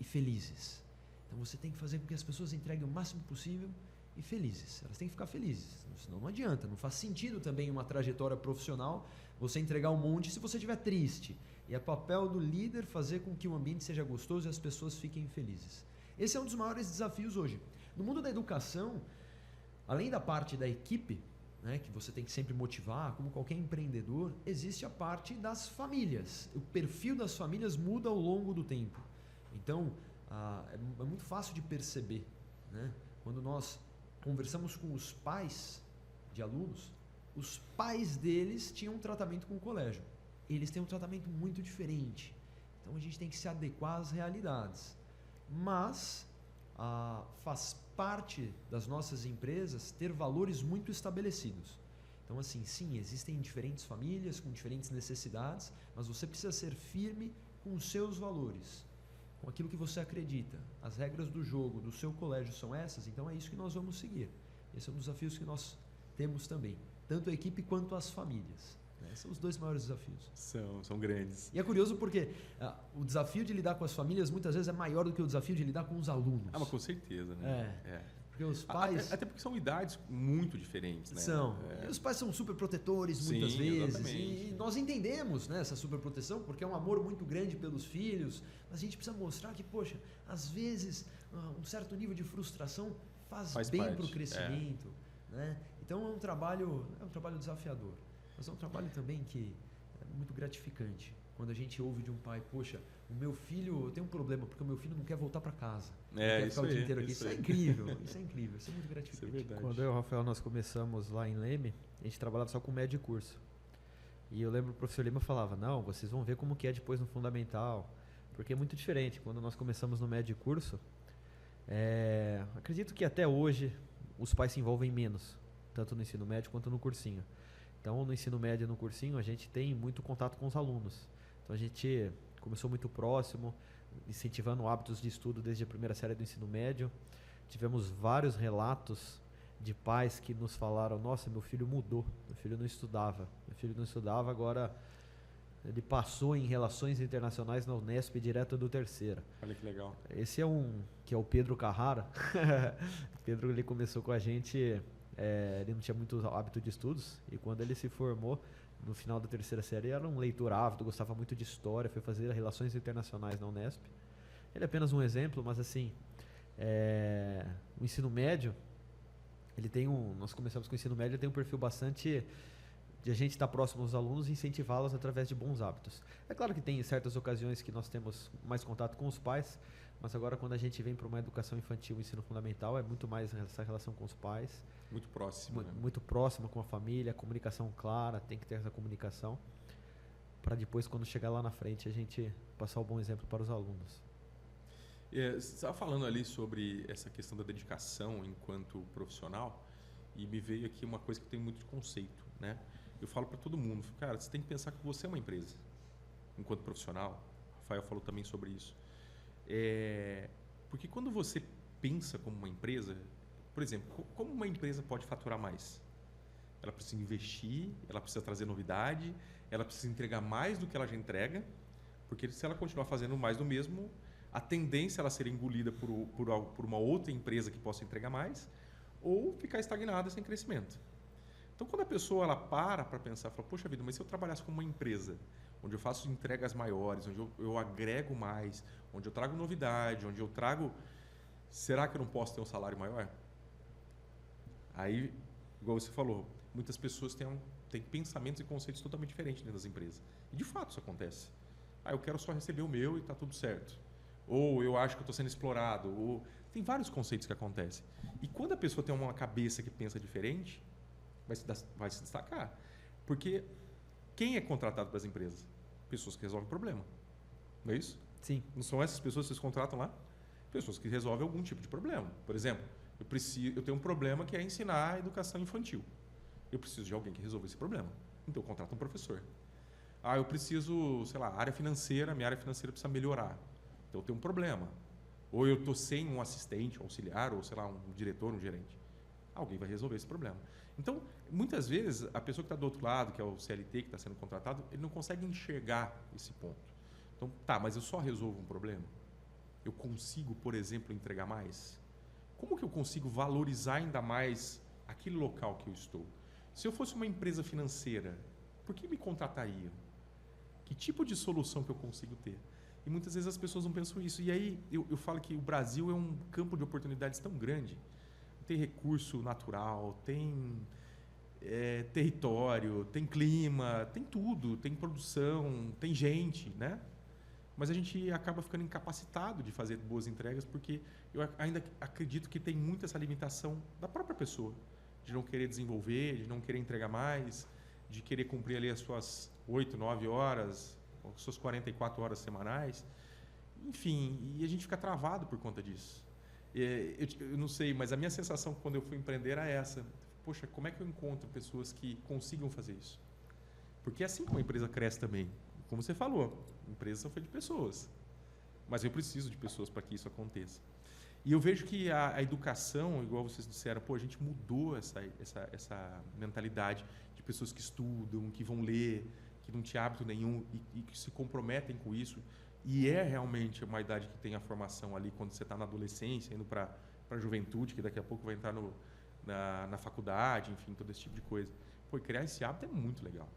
e felizes. Então, você tem que fazer com que as pessoas entreguem o máximo possível e felizes. Elas têm que ficar felizes, senão não adianta. Não faz sentido também uma trajetória profissional você entregar um monte se você estiver triste. E é papel do líder fazer com que o ambiente seja gostoso e as pessoas fiquem felizes. Esse é um dos maiores desafios hoje. No mundo da educação, além da parte da equipe, né, que você tem que sempre motivar, como qualquer empreendedor, existe a parte das famílias. O perfil das famílias muda ao longo do tempo. Então, é muito fácil de perceber, né? Quando nós conversamos com os pais de alunos, os pais deles tinham um tratamento com o colégio. Eles têm um tratamento muito diferente. Então, a gente tem que se adequar às realidades. Mas faz parte das nossas empresas ter valores muito estabelecidos. Então, assim, sim, existem diferentes famílias com diferentes necessidades, mas você precisa ser firme com os seus valores, com aquilo que você acredita. As regras do jogo do seu colégio são essas, então é isso que nós vamos seguir. Esse é um dos desafios que nós temos também, tanto a equipe quanto as famílias. São os dois maiores desafios. São grandes. E é curioso porque o desafio de lidar com as famílias muitas vezes é maior do que o desafio de lidar com os alunos. Mas com certeza, né? Porque os pais... Até porque são idades muito diferentes, né? São. E os pais são super protetores muitas Sim, vezes. Exatamente. E nós entendemos, né, essa super proteção, porque é um amor muito grande pelos filhos. Mas a gente precisa mostrar que, poxa, às vezes um certo nível de frustração faz bem para o crescimento. Né? Então é um trabalho desafiador. Mas é um trabalho também que é muito gratificante. Quando a gente ouve de um pai, poxa, o meu filho tem um problema, porque o meu filho não quer voltar para casa. Quer ficar o dia inteiro aqui. Isso é incrível, isso é incrível, isso é muito gratificante. Isso é verdade. Quando eu e o Rafael nós começamos lá em Leme, a gente trabalhava só com médio de curso. E eu lembro que o professor Lima falava, não, vocês vão ver como que é depois no fundamental, porque é muito diferente. Quando nós começamos no médio de curso, acredito que até hoje os pais se envolvem menos, tanto no ensino médio quanto no cursinho. Então, no ensino médio e no cursinho, a gente tem muito contato com os alunos. Então, a gente começou muito próximo, incentivando hábitos de estudo desde a primeira série do ensino médio. Tivemos vários relatos de pais que nos falaram, nossa, meu filho mudou, meu filho não estudava, agora ele passou em Relações Internacionais na Unesp direto do terceira. Olha que legal. Esse que é o Pedro Carrara. O Pedro, ele começou com a gente... ele não tinha muito hábito de estudos e quando ele se formou no final da terceira série era um leitor ávido, gostava muito de história, foi fazer Relações Internacionais na Unesp. Ele é apenas um exemplo, mas assim, o ensino médio, nós começamos com o ensino médio, ele tem um perfil bastante de a gente estar próximo aos alunos e incentivá-los através de bons hábitos. É claro que tem certas ocasiões que nós temos mais contato com os pais, mas agora quando a gente vem para uma educação infantil, ensino fundamental, é muito mais essa relação com os pais. Muito próximo. Muito próximo com a família, comunicação clara, tem que ter essa comunicação para depois, quando chegar lá na frente, a gente passar o bom exemplo para os alunos. Você estava falando ali sobre essa questão da dedicação enquanto profissional e me veio aqui uma coisa que tem muito de conceito, né? Eu falo para todo mundo, cara, você tem que pensar que você é uma empresa enquanto profissional. O Rafael falou também sobre isso. Porque quando você pensa como uma empresa, por exemplo, como uma empresa pode faturar mais? Ela precisa investir, ela precisa trazer novidade, ela precisa entregar mais do que ela já entrega, porque se ela continuar fazendo mais do mesmo, a tendência é ela ser engolida por uma outra empresa que possa entregar mais, ou ficar estagnada sem crescimento. Então, quando a pessoa ela para pensar, fala, poxa vida, mas se eu trabalhasse como uma empresa, onde eu faço entregas maiores, onde eu agrego mais, onde eu trago novidade, onde eu trago... Será que eu não posso ter um salário maior? Aí, igual você falou, muitas pessoas têm pensamentos e conceitos totalmente diferentes dentro das empresas. E, de fato, isso acontece. Eu quero só receber o meu e está tudo certo. Ou eu acho que eu estou sendo explorado. Ou... Tem vários conceitos que acontecem. E quando a pessoa tem uma cabeça que pensa diferente, vai se destacar. Porque quem é contratado para as empresas? Pessoas que resolvem problema. Não é isso? Sim. Não são essas pessoas que vocês contratam lá? Pessoas que resolvem algum tipo de problema. Por exemplo, eu tenho um problema que é ensinar a educação infantil. Eu preciso de alguém que resolva esse problema. Então, eu contrato um professor. Eu preciso, sei lá, minha área financeira precisa melhorar. Então, eu tenho um problema. Ou eu estou sem um assistente, um auxiliar, ou, sei lá, um diretor, um gerente. Alguém vai resolver esse problema. Então, muitas vezes, a pessoa que está do outro lado, que é o CLT, que está sendo contratado, ele não consegue enxergar esse ponto. Então, mas eu só resolvo um problema? Eu consigo, por exemplo, entregar mais? Como que eu consigo valorizar ainda mais aquele local que eu estou? Se eu fosse uma empresa financeira, por que me contratariam? Que tipo de solução que eu consigo ter? E muitas vezes as pessoas não pensam isso. E aí eu falo que o Brasil é um campo de oportunidades tão grande. Tem recurso natural, tem território, tem clima, tem tudo, tem produção, tem gente, né? mas a gente acaba ficando incapacitado de fazer boas entregas, porque eu ainda acredito que tem muito essa limitação da própria pessoa, de não querer desenvolver, de não querer entregar mais, de querer cumprir ali as suas 8, 9 horas, as suas 44 horas semanais. Enfim, e a gente fica travado por conta disso. Eu não sei, mas a minha sensação quando eu fui empreender era essa. Poxa, como é que eu encontro pessoas que consigam fazer isso? Porque é assim como a empresa cresce também. Como você falou, a empresa só foi de pessoas. Mas eu preciso de pessoas para que isso aconteça. E eu vejo que a educação, igual vocês disseram, pô, a gente mudou essa mentalidade de pessoas que estudam, que vão ler, que não tinha hábito nenhum e que se comprometem com isso. E é realmente uma idade que tem a formação ali, quando você está na adolescência, indo para a juventude, que daqui a pouco vai entrar na faculdade, enfim, todo esse tipo de coisa. Pô, criar esse hábito é muito legal.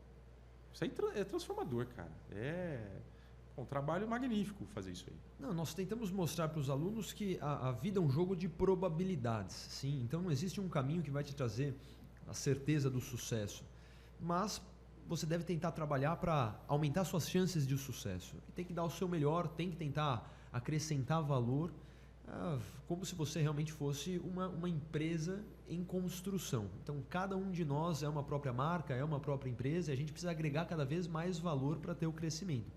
Isso aí é transformador, cara. É um trabalho magnífico fazer isso aí. Não, nós tentamos mostrar para os alunos que a vida é um jogo de probabilidades, sim. Então não existe um caminho que vai te trazer a certeza do sucesso. Mas você deve tentar trabalhar para aumentar suas chances de sucesso. E tem que dar o seu melhor, tem que tentar acrescentar valor, como se você realmente fosse uma empresa em construção. Então, cada um de nós é uma própria marca, é uma própria empresa, e a gente precisa agregar cada vez mais valor para ter o crescimento.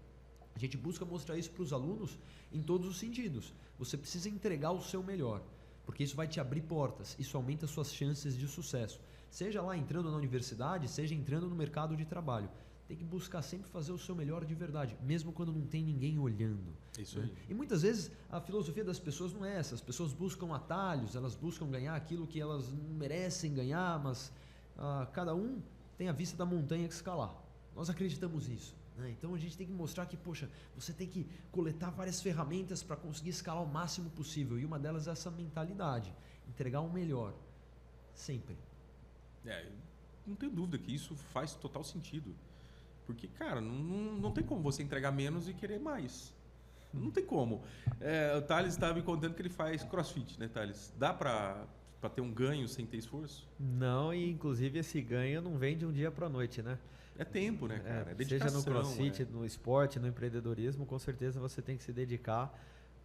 A gente busca mostrar isso para os alunos em todos os sentidos. Você precisa entregar o seu melhor, porque isso vai te abrir portas, isso aumenta suas chances de sucesso. Seja lá entrando na universidade, seja entrando no mercado de trabalho. Tem que buscar sempre fazer o seu melhor de verdade, mesmo quando não tem ninguém olhando. Isso aí. E muitas vezes a filosofia das pessoas não é essa. As pessoas buscam atalhos, elas buscam ganhar aquilo que elas não merecem ganhar, mas cada um tem a vista da montanha que escalar. Nós acreditamos nisso. Então a gente tem que mostrar que, poxa, você tem que coletar várias ferramentas para conseguir escalar o máximo possível. E uma delas é essa mentalidade, entregar o melhor, sempre. Não tenho dúvida que isso faz total sentido. Porque, cara, não tem como você entregar menos e querer mais. Não tem como. O Thales estava me contando que ele faz crossfit, né, Thales? Dá para ter um ganho sem ter esforço? Não, e inclusive esse ganho não vem de um dia para a noite, né? É tempo, né, cara? É dedicação. Seja no crossfit, no esporte, no empreendedorismo, com certeza você tem que se dedicar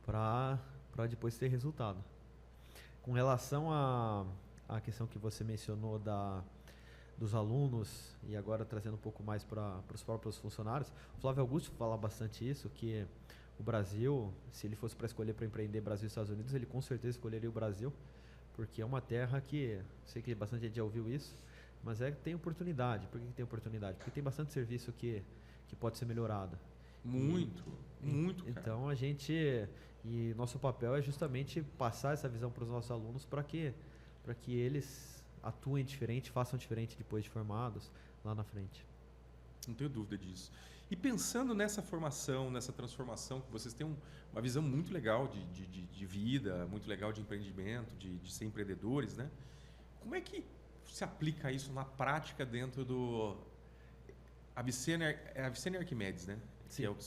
para depois ter resultado. Com relação à questão que você mencionou dos alunos e agora trazendo um pouco mais para os próprios funcionários, o Flávio Augusto fala bastante isso, que o Brasil, se ele fosse para escolher para empreender Brasil e Estados Unidos, ele com certeza escolheria o Brasil, porque é uma terra que, sei que bastante gente já ouviu isso, mas tem oportunidade. Por que tem oportunidade? Porque tem bastante serviço que pode ser melhorado. Muito, cara. Então e nosso papel é justamente passar essa visão para os nossos alunos para que eles atuem diferente, façam diferente depois de formados lá na frente. Não tenho dúvida disso. E pensando nessa formação, nessa transformação, que vocês têm uma visão muito legal de vida, muito legal de empreendimento, de ser empreendedores, né? Como é que se aplica isso na prática dentro do Avicenna e Arquimedes, né? Sim. Que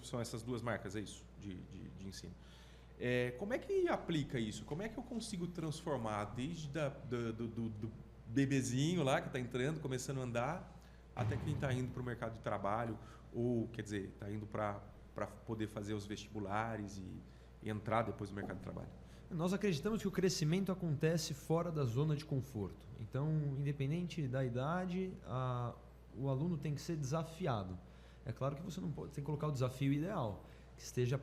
são essas duas marcas, é isso, de ensino. Como é que aplica isso? Como é que eu consigo transformar desde do bebezinho lá que está entrando, começando a andar, até quem está indo para o mercado de trabalho, ou, quer dizer, está indo para poder fazer os vestibulares e entrar depois no mercado de trabalho? Nós acreditamos que o crescimento acontece fora da zona de conforto. Então, independente da idade, o aluno tem que ser desafiado. É claro que você não pode, tem que colocar o desafio ideal, que esteja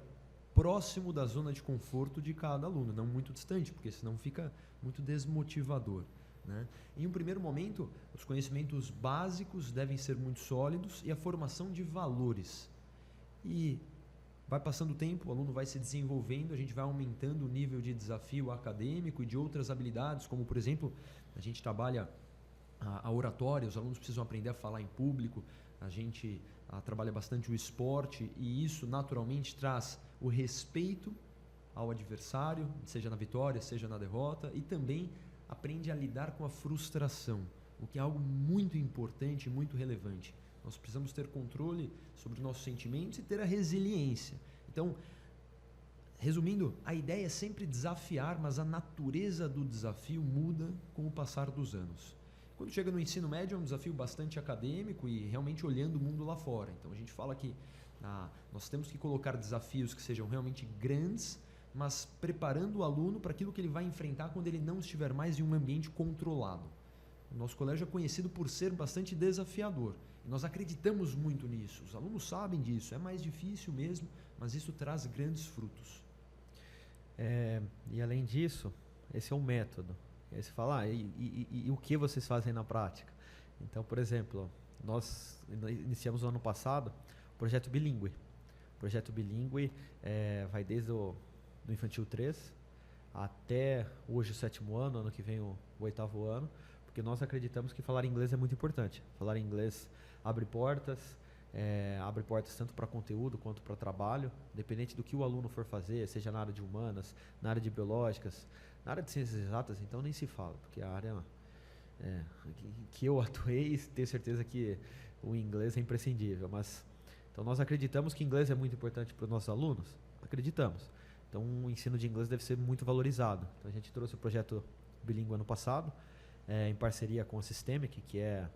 próximo da zona de conforto de cada aluno, não muito distante, porque senão fica muito desmotivador, né? Em um primeiro momento, os conhecimentos básicos devem ser muito sólidos e a formação de valores. E vai passando o tempo, o aluno vai se desenvolvendo, a gente vai aumentando o nível de desafio acadêmico e de outras habilidades, como, por exemplo, a gente trabalha a oratória, os alunos precisam aprender a falar em público, a gente trabalha bastante o esporte e isso naturalmente traz o respeito ao adversário, seja na vitória, seja na derrota, e também aprende a lidar com a frustração, o que é algo muito importante e muito relevante. Nós precisamos ter controle sobre os nossos sentimentos e ter a resiliência. Então, resumindo, a ideia é sempre desafiar, mas a natureza do desafio muda com o passar dos anos. Quando chega no ensino médio é um desafio bastante acadêmico e realmente olhando o mundo lá fora. Então a gente fala que nós temos que colocar desafios que sejam realmente grandes, mas preparando o aluno para aquilo que ele vai enfrentar quando ele não estiver mais em um ambiente controlado. O nosso colégio é conhecido por ser bastante desafiador. E nós acreditamos muito nisso. Os alunos sabem disso. É mais difícil mesmo, mas isso traz grandes frutos. E além disso, esse é um método. E aí você fala, e o que vocês fazem na prática? Então, por exemplo, nós iniciamos no ano passado o projeto bilíngue. O projeto bilíngue vai desde do infantil 3 até hoje o 7º ano, ano que vem o 8º ano, porque nós acreditamos que falar inglês é muito importante. Falar inglês abre portas tanto para conteúdo quanto para trabalho, independente do que o aluno for fazer, seja na área de humanas, na área de biológicas, na área de ciências exatas, então nem se fala, porque a área que eu atuei, tenho certeza que o inglês é imprescindível, mas então nós acreditamos que inglês é muito importante para os nossos alunos, acreditamos. Então o ensino de inglês deve ser muito valorizado. Então a gente trouxe o projeto bilíngue ano passado, em parceria com a Systemic, que é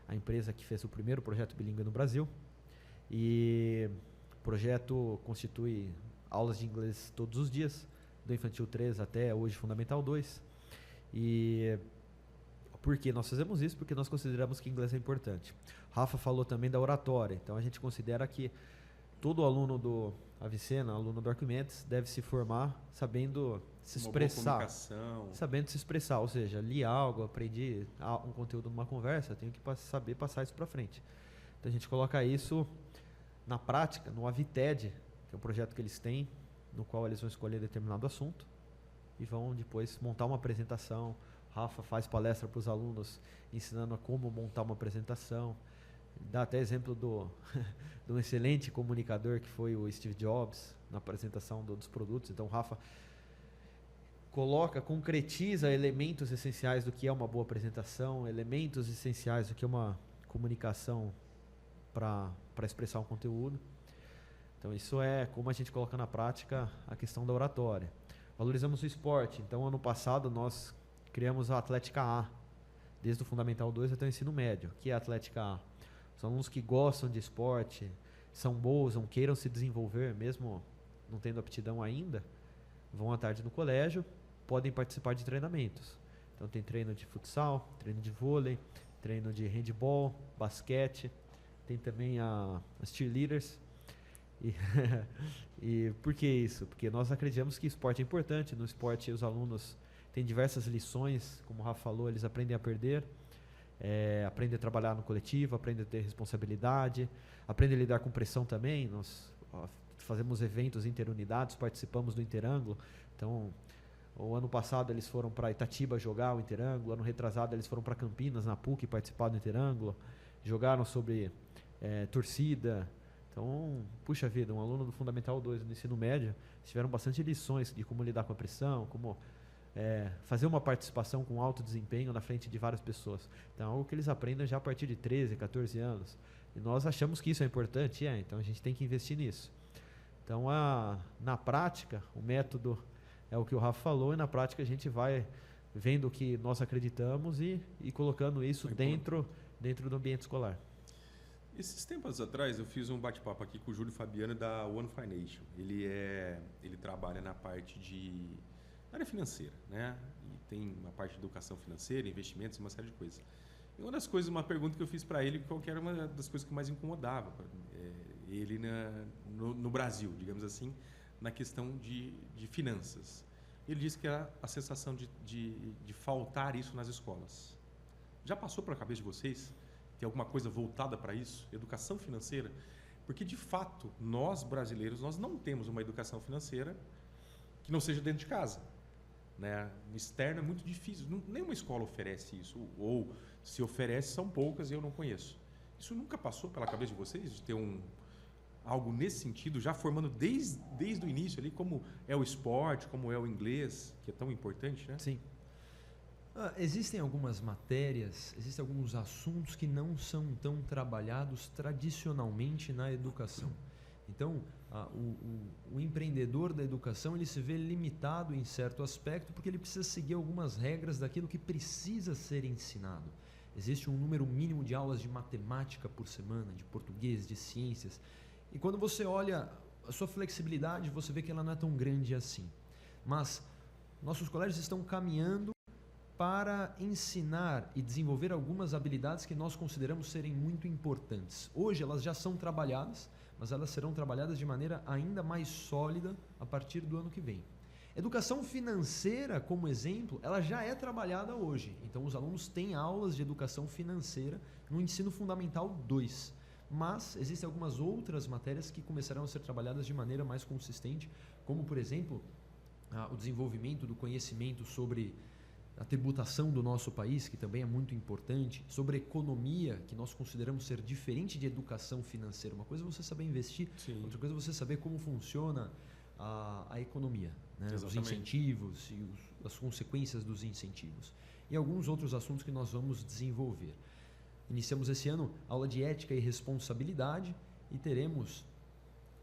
a empresa que fez o primeiro projeto bilíngue no Brasil. E o projeto constitui aulas de inglês todos os dias, do infantil 3 até hoje fundamental 2. E por que nós fazemos isso? Porque nós consideramos que inglês é importante. Rafa falou também da oratória. Então a gente considera que todo aluno do Avicena, aluno do Arquimedes, deve se formar sabendo se expressar. Sabendo se expressar, ou seja, li algo, aprendi um conteúdo numa conversa, tenho que saber passar isso para frente. Então a gente coloca isso na prática, no Avited, que é um projeto que eles têm, no qual eles vão escolher determinado assunto e vão depois montar uma apresentação. Rafa faz palestra para os alunos ensinando a como montar uma apresentação. Dá até exemplo de um excelente comunicador que foi o Steve Jobs na apresentação dos produtos. Então o Rafa concretiza elementos essenciais do que é uma boa apresentação, elementos essenciais do que é uma comunicação para expressar um conteúdo. Então isso é como a gente coloca na prática a questão da oratória. Valorizamos o esporte. Então ano passado nós criamos a Atlética A, desde o Fundamental 2 até o ensino médio, que é a Atlética A. Os alunos que gostam de esporte, são bons, não queiram se desenvolver, mesmo não tendo aptidão ainda, vão à tarde no colégio, podem participar de treinamentos. Então tem treino de futsal, treino de vôlei, treino de handball, basquete, tem também as cheerleaders. E por que isso? Porque nós acreditamos que esporte é importante. No esporte os alunos têm diversas lições, como o Rafa falou, eles aprendem a perder, aprendem a trabalhar no coletivo, aprendem a ter responsabilidade, aprendem a lidar com pressão também. Nós fazemos eventos interunidades, participamos do Interângulo. Então, o ano passado eles foram para Itatiba jogar o Interângulo, ano retrasado eles foram para Campinas, na PUC, participar do Interângulo, jogaram sobre torcida. Então, puxa vida, um aluno do Fundamental 2 no ensino médio, tiveram bastante lições de como lidar com a pressão, como fazer uma participação com alto desempenho na frente de várias pessoas. Então, é algo que eles aprendem já a partir de 13, 14 anos. E nós achamos que isso é importante, então a gente tem que investir nisso. Então, na prática, o método é o que o Rafa falou, e na prática a gente vai vendo o que nós acreditamos e colocando isso dentro do ambiente escolar. Esses tempos atrás eu fiz um bate-papo aqui com o Júlio Fabiano da One Financial. Ele trabalha na parte na área financeira, né? E tem uma parte de educação financeira, investimentos, uma série de coisas. E uma pergunta que eu fiz para ele, qual que era uma das coisas que mais incomodava ele no Brasil, digamos assim, na questão de finanças. Ele disse que era a sensação de faltar isso nas escolas. Já passou pela cabeça de vocês? Tem alguma coisa voltada para isso? Educação financeira? Porque, de fato, nós brasileiros, nós não temos uma educação financeira que não seja dentro de casa. Né? No externo é muito difícil. Nenhuma escola oferece isso. Ou, se oferece, são poucas e eu não conheço. Isso nunca passou pela cabeça de vocês? De ter algo nesse sentido, já formando desde o início ali, como é o esporte, como é o inglês, que é tão importante, né? Sim. Existem algumas matérias, existem alguns assuntos que não são tão trabalhados tradicionalmente na educação. Então, o empreendedor da educação, ele se vê limitado em certo aspecto porque ele precisa seguir algumas regras daquilo que precisa ser ensinado. Existe um número mínimo de aulas de matemática por semana, de português, de ciências. E quando você olha a sua flexibilidade, você vê que ela não é tão grande assim. Mas nossos colégios estão caminhando para ensinar e desenvolver algumas habilidades que nós consideramos serem muito importantes. Hoje elas já são trabalhadas, mas elas serão trabalhadas de maneira ainda mais sólida a partir do ano que vem. Educação financeira, como exemplo, ela já é trabalhada hoje. Então os alunos têm aulas de educação financeira no ensino fundamental 2. Mas existem algumas outras matérias que começarão a ser trabalhadas de maneira mais consistente, como por exemplo, o desenvolvimento do conhecimento sobre a tributação do nosso país, que também é muito importante, sobre economia, que nós consideramos ser diferente de educação financeira. Uma coisa é você saber investir, Sim. outra coisa é você saber como funciona a economia, né? Os Exatamente. incentivos e as consequências dos incentivos. E alguns outros assuntos que nós vamos desenvolver. Iniciamos esse ano aula de ética e responsabilidade e teremos,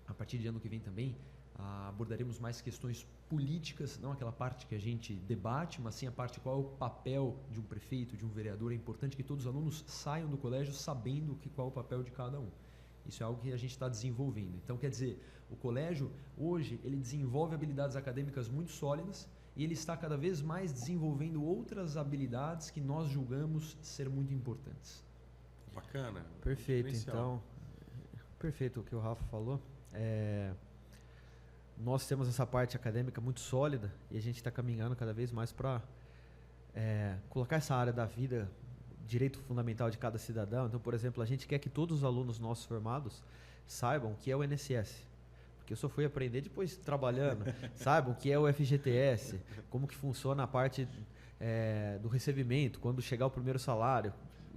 a partir de ano que vem também, abordaremos mais questões políticas, não aquela parte que a gente debate, mas sim a parte qual é o papel de um prefeito, de um vereador. É importante que todos os alunos saiam do colégio sabendo qual é o papel de cada um. Isso é algo que a gente está desenvolvendo. Então, quer dizer, o colégio, hoje, ele desenvolve habilidades acadêmicas muito sólidas e ele está cada vez mais desenvolvendo outras habilidades que nós julgamos ser muito importantes. Bacana. Perfeito, Diferencial. então. Perfeito o que o Rafa falou. Nós temos essa parte acadêmica muito sólida e a gente está caminhando cada vez mais para colocar essa área da vida, direito fundamental de cada cidadão. Então, por exemplo, a gente quer que todos os alunos nossos formados saibam o que é o INSS. Porque eu só fui aprender depois trabalhando. Saibam o que é o FGTS, como que funciona a parte do recebimento, quando chegar o primeiro salário,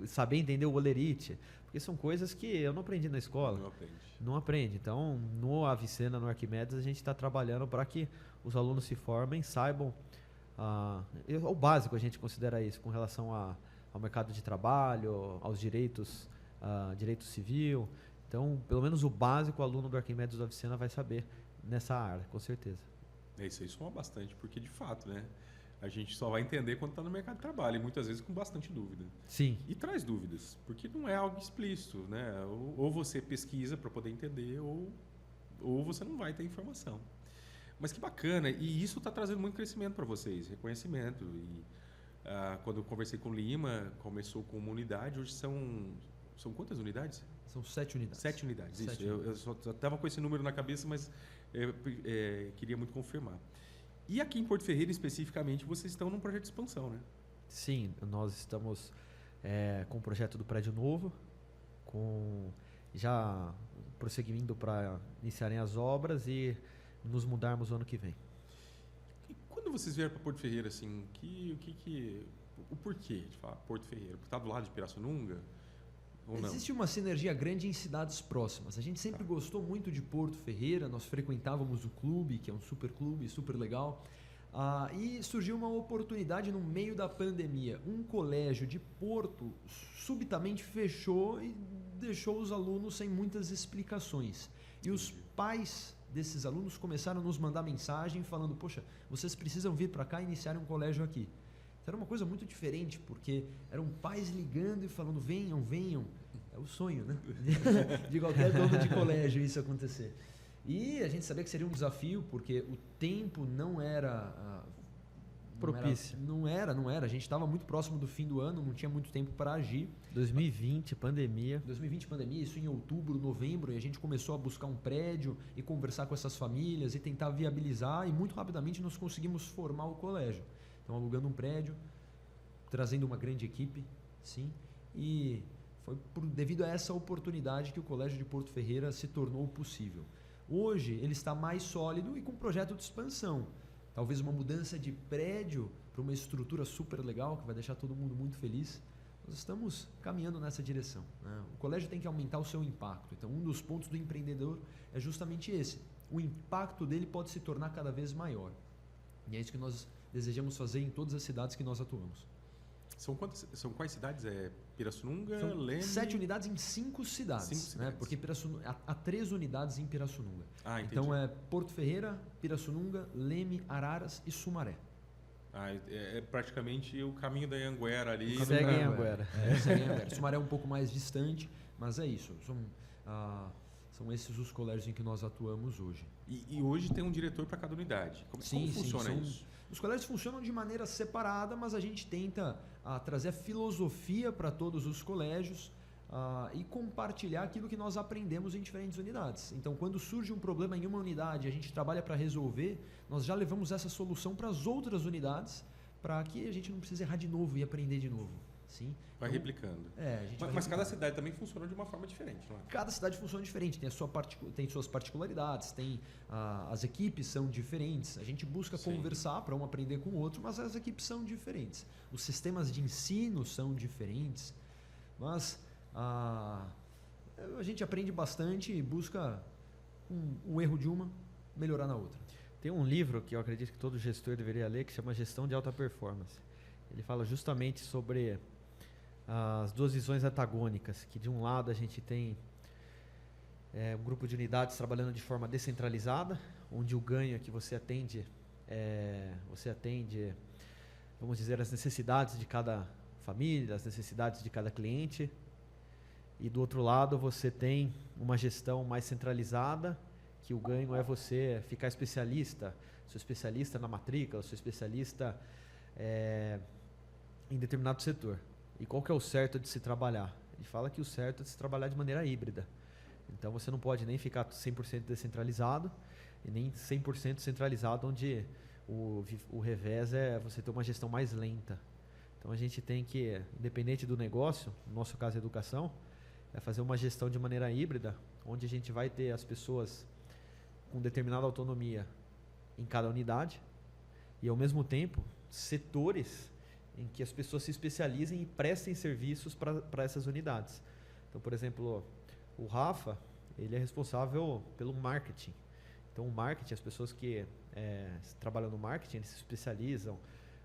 saber entender o olerite. Porque são coisas que eu não aprendi na escola. Não aprende. Não aprende. Então, no Avicena, no Arquimedes, a gente está trabalhando para que os alunos se formem, saibam. O básico a gente considera isso, com relação ao mercado de trabalho, aos direitos, direito civil. Então, pelo menos o básico o aluno do Arquimedes do Avicena vai saber nessa área, com certeza. Isso aí soma bastante, porque de fato, né? A gente só vai entender quando está no mercado de trabalho, e muitas vezes com bastante dúvida. Sim. E traz dúvidas, porque não é algo explícito, né? Ou você pesquisa para poder entender, ou você não vai ter informação. Mas que bacana, e isso está trazendo muito crescimento para vocês, reconhecimento. E quando eu conversei com o Lima, começou com uma unidade, hoje são quantas unidades? São 7 unidades. 7 unidades, isso. 7 Eu só estava com esse número na cabeça, mas queria muito confirmar. E aqui em Porto Ferreira, especificamente, vocês estão num projeto de expansão, né? Sim, nós estamos com o projeto do prédio novo, já prosseguindo para iniciarem as obras e nos mudarmos no ano que vem. E quando vocês vieram para Porto Ferreira, assim, o porquê de falar Porto Ferreira? Porque está do lado de Pirassununga? Ou não? Existe uma sinergia grande em cidades próximas. A gente sempre gostou muito de Porto Ferreira, nós frequentávamos o clube, que é um super clube, super legal. E surgiu uma oportunidade no meio da pandemia. Um colégio de Porto subitamente fechou e deixou os alunos sem muitas explicações. E os pais desses alunos começaram a nos mandar mensagem falando: poxa, vocês precisam vir para cá e iniciar um colégio aqui. Era uma coisa muito diferente, porque eram pais ligando e falando: venham, venham. É o sonho, né? De qualquer dono de colégio isso acontecer. E a gente sabia que seria um desafio, porque o tempo não era propício. Não era. A gente estava muito próximo do fim do ano, não tinha muito tempo para agir. 2020, pandemia. 2020, pandemia, isso em outubro, novembro, e a gente começou a buscar um prédio e conversar com essas famílias e tentar viabilizar, e muito rapidamente nós conseguimos formar o colégio. Então, alugando um prédio, trazendo uma grande equipe, sim, e foi devido a essa oportunidade que o Colégio de Porto Ferreira se tornou possível. Hoje, ele está mais sólido e com projeto de expansão. Talvez uma mudança de prédio para uma estrutura super legal, que vai deixar todo mundo muito feliz. Nós estamos caminhando nessa direção, né? O colégio tem que aumentar o seu impacto. Então, um dos pontos do empreendedor é justamente esse. O impacto dele pode se tornar cada vez maior. E é isso que nós desejamos fazer em todas as cidades que nós atuamos. São quais cidades? Pirassununga, São Leme... 7 unidades em 5 cidades. 5 cidades. Né? Porque há 3 unidades em Pirassununga. Entendi. Então é Porto Ferreira, Pirassununga, Leme, Araras e Sumaré. É praticamente o caminho da Anhanguera ali. Segue em Anhanguera. Segue em Anhanguera. Sumaré é um pouco mais distante, mas é isso. São esses os colégios em que nós atuamos hoje. E hoje tem um diretor para cada unidade. Como funciona isso? Os colégios funcionam de maneira separada, mas a gente tenta trazer a filosofia para todos os colégios e compartilhar aquilo que nós aprendemos em diferentes unidades. Então, quando surge um problema em uma unidade e a gente trabalha para resolver, nós já levamos essa solução para as outras unidades, para que a gente não precise errar de novo e aprender de novo. Sim? Vai então, replicando. Mas cada cidade também funciona de uma forma diferente, não é? Cada cidade funciona diferente, tem suas particularidades, as equipes são diferentes. A gente busca conversar para um aprender com o outro, mas as equipes são diferentes. Os sistemas de ensino são diferentes, mas a gente aprende bastante e busca um erro de uma, melhorar na outra. Tem um livro que eu acredito que todo gestor deveria ler, que chama Gestão de Alta Performance. Ele fala justamente sobre as duas visões antagônicas, que de um lado a gente tem um grupo de unidades trabalhando de forma descentralizada, onde o ganho é que você atende, vamos dizer, as necessidades de cada família, as necessidades de cada cliente. E do outro lado você tem uma gestão mais centralizada, que o ganho é você ficar especialista, sou especialista na matrícula, sou especialista em determinado setor. E qual que é o certo de se trabalhar? Ele fala que o certo é de se trabalhar de maneira híbrida. Então você não pode nem ficar 100% descentralizado e nem 100% centralizado, onde o revés é você ter uma gestão mais lenta. Então a gente tem que, independente do negócio, no nosso caso a educação, é fazer uma gestão de maneira híbrida, onde a gente vai ter as pessoas com determinada autonomia em cada unidade e, ao mesmo tempo, setores em que as pessoas se especializem e prestem serviços para essas unidades. Então, por exemplo, o Rafa, ele é responsável pelo marketing. Então, o marketing, as pessoas que trabalham no marketing, eles se especializam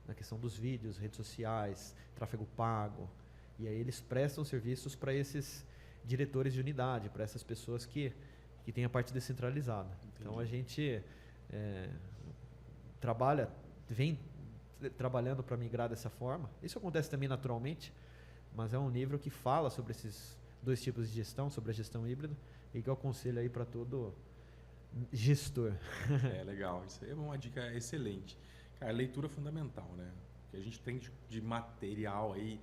na questão dos vídeos, redes sociais, tráfego pago, e aí eles prestam serviços para esses diretores de unidade, para essas pessoas que têm a parte descentralizada. Entendi. Então, a gente vem trabalhando para migrar dessa forma. Isso acontece também naturalmente, mas é um livro que fala sobre esses dois tipos de gestão, sobre a gestão híbrida, e que eu aconselho aí para todo gestor. Legal. Isso aí é uma dica excelente. Cara, leitura é fundamental, né? O que a gente tem de material aí,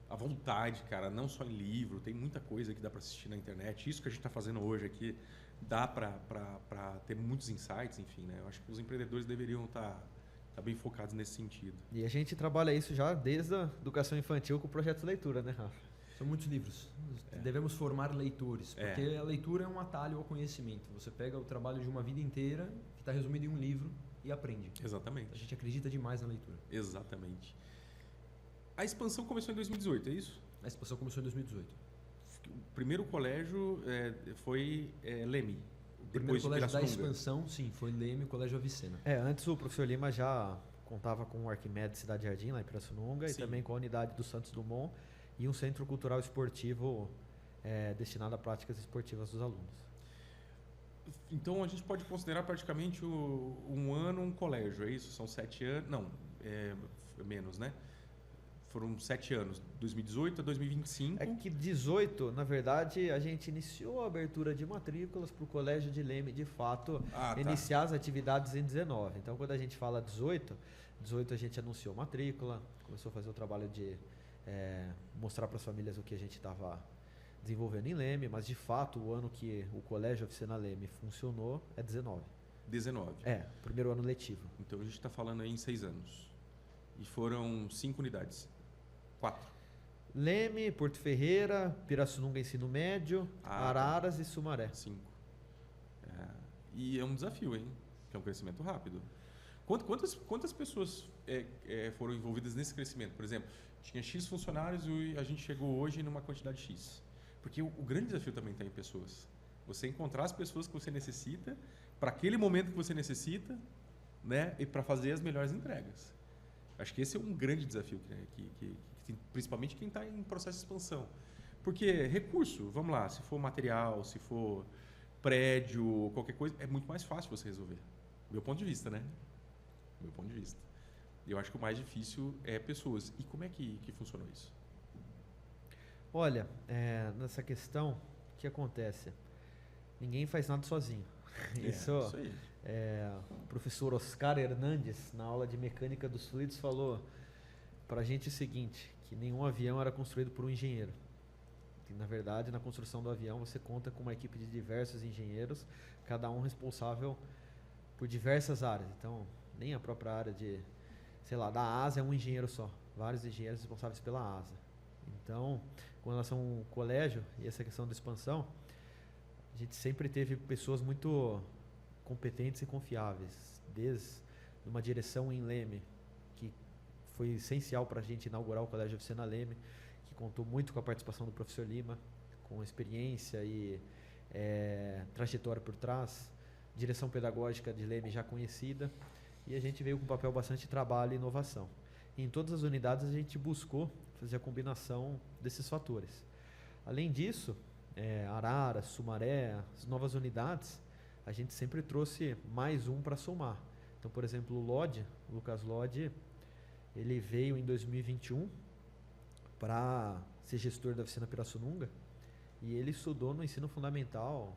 à vontade, cara, não só em livro, tem muita coisa que dá para assistir na internet. Isso que a gente está fazendo hoje aqui, dá para ter muitos insights, enfim, né? Eu acho que os empreendedores deveriam estar bem focados nesse sentido. E a gente trabalha isso já desde a educação infantil com o projeto de leitura, né, Rafa? São muitos livros. Devemos formar leitores, porque a leitura é um atalho ao conhecimento. Você pega o trabalho de uma vida inteira, que está resumido em um livro, e aprende. Exatamente. A gente acredita demais na leitura. Exatamente. A expansão começou em 2018, é isso? A expansão começou em 2018. O primeiro colégio foi Leme. O primeiro colégio da expansão, sim, foi Leme, o Colégio Avicena. Antes o professor Lima já contava com o Arquimedes Cidade Jardim, lá em Pirassununga, e também com a unidade do Santos Dumont e um centro cultural esportivo destinado a práticas esportivas dos alunos. Então a gente pode considerar praticamente um ano um colégio, é isso? São 7 anos? Não, menos, né? Foram 7 anos, 2018 a 2025. É que 18, na verdade, a gente iniciou a abertura de matrículas para o Colégio de Leme, de fato, iniciar as atividades em 19. Então, quando a gente fala 18 a gente anunciou matrícula, começou a fazer o trabalho de mostrar para as famílias o que a gente estava desenvolvendo em Leme, mas, de fato, o ano que o Colégio Oficina Leme funcionou é 19. 19. Primeiro ano letivo. Então, a gente está falando aí em 6 anos. E foram 5 unidades. 4. Leme, Porto Ferreira, Pirassununga Ensino Médio, Araras e Sumaré. 5. E é um desafio, hein? Que é um crescimento rápido. Quantas pessoas foram envolvidas nesse crescimento? Por exemplo, tinha X funcionários e a gente chegou hoje numa quantidade X. Porque o grande desafio também está em pessoas. Você encontrar as pessoas que você necessita, para aquele momento que você necessita, né? E para fazer as melhores entregas. Acho que esse é um grande desafio, que principalmente quem está em processo de expansão. Porque recurso, vamos lá, se for material, se for prédio, qualquer coisa, é muito mais fácil você resolver. Meu ponto de vista, né? Meu ponto de vista. Eu acho que o mais difícil é pessoas. E como é que funcionou isso? Olha, nessa questão, o que acontece? Ninguém faz nada sozinho. Isso aí. O professor Oscar Hernandes, na aula de mecânica dos fluidos, falou para a gente o seguinte, que nenhum avião era construído por um engenheiro. E, na verdade, na construção do avião, você conta com uma equipe de diversos engenheiros, cada um responsável por diversas áreas. Então, nem a própria área da asa é um engenheiro só. Vários engenheiros responsáveis pela asa. Então, com relação ao colégio e essa questão da expansão, a gente sempre teve pessoas muito competentes e confiáveis, desde uma direção em Leme, que foi essencial para a gente inaugurar o Colégio Oficina Leme, que contou muito com a participação do professor Lima, com experiência e trajetória por trás, direção pedagógica de Leme já conhecida, e a gente veio com um papel bastante trabalho e inovação. Em todas as unidades a gente buscou fazer a combinação desses fatores. Além disso, Araras, Sumaré, as novas unidades, a gente sempre trouxe mais um para somar. Então, por exemplo, o Lucas Lodi, ele veio em 2021 para ser gestor da Oficina Pirassununga e ele estudou no ensino fundamental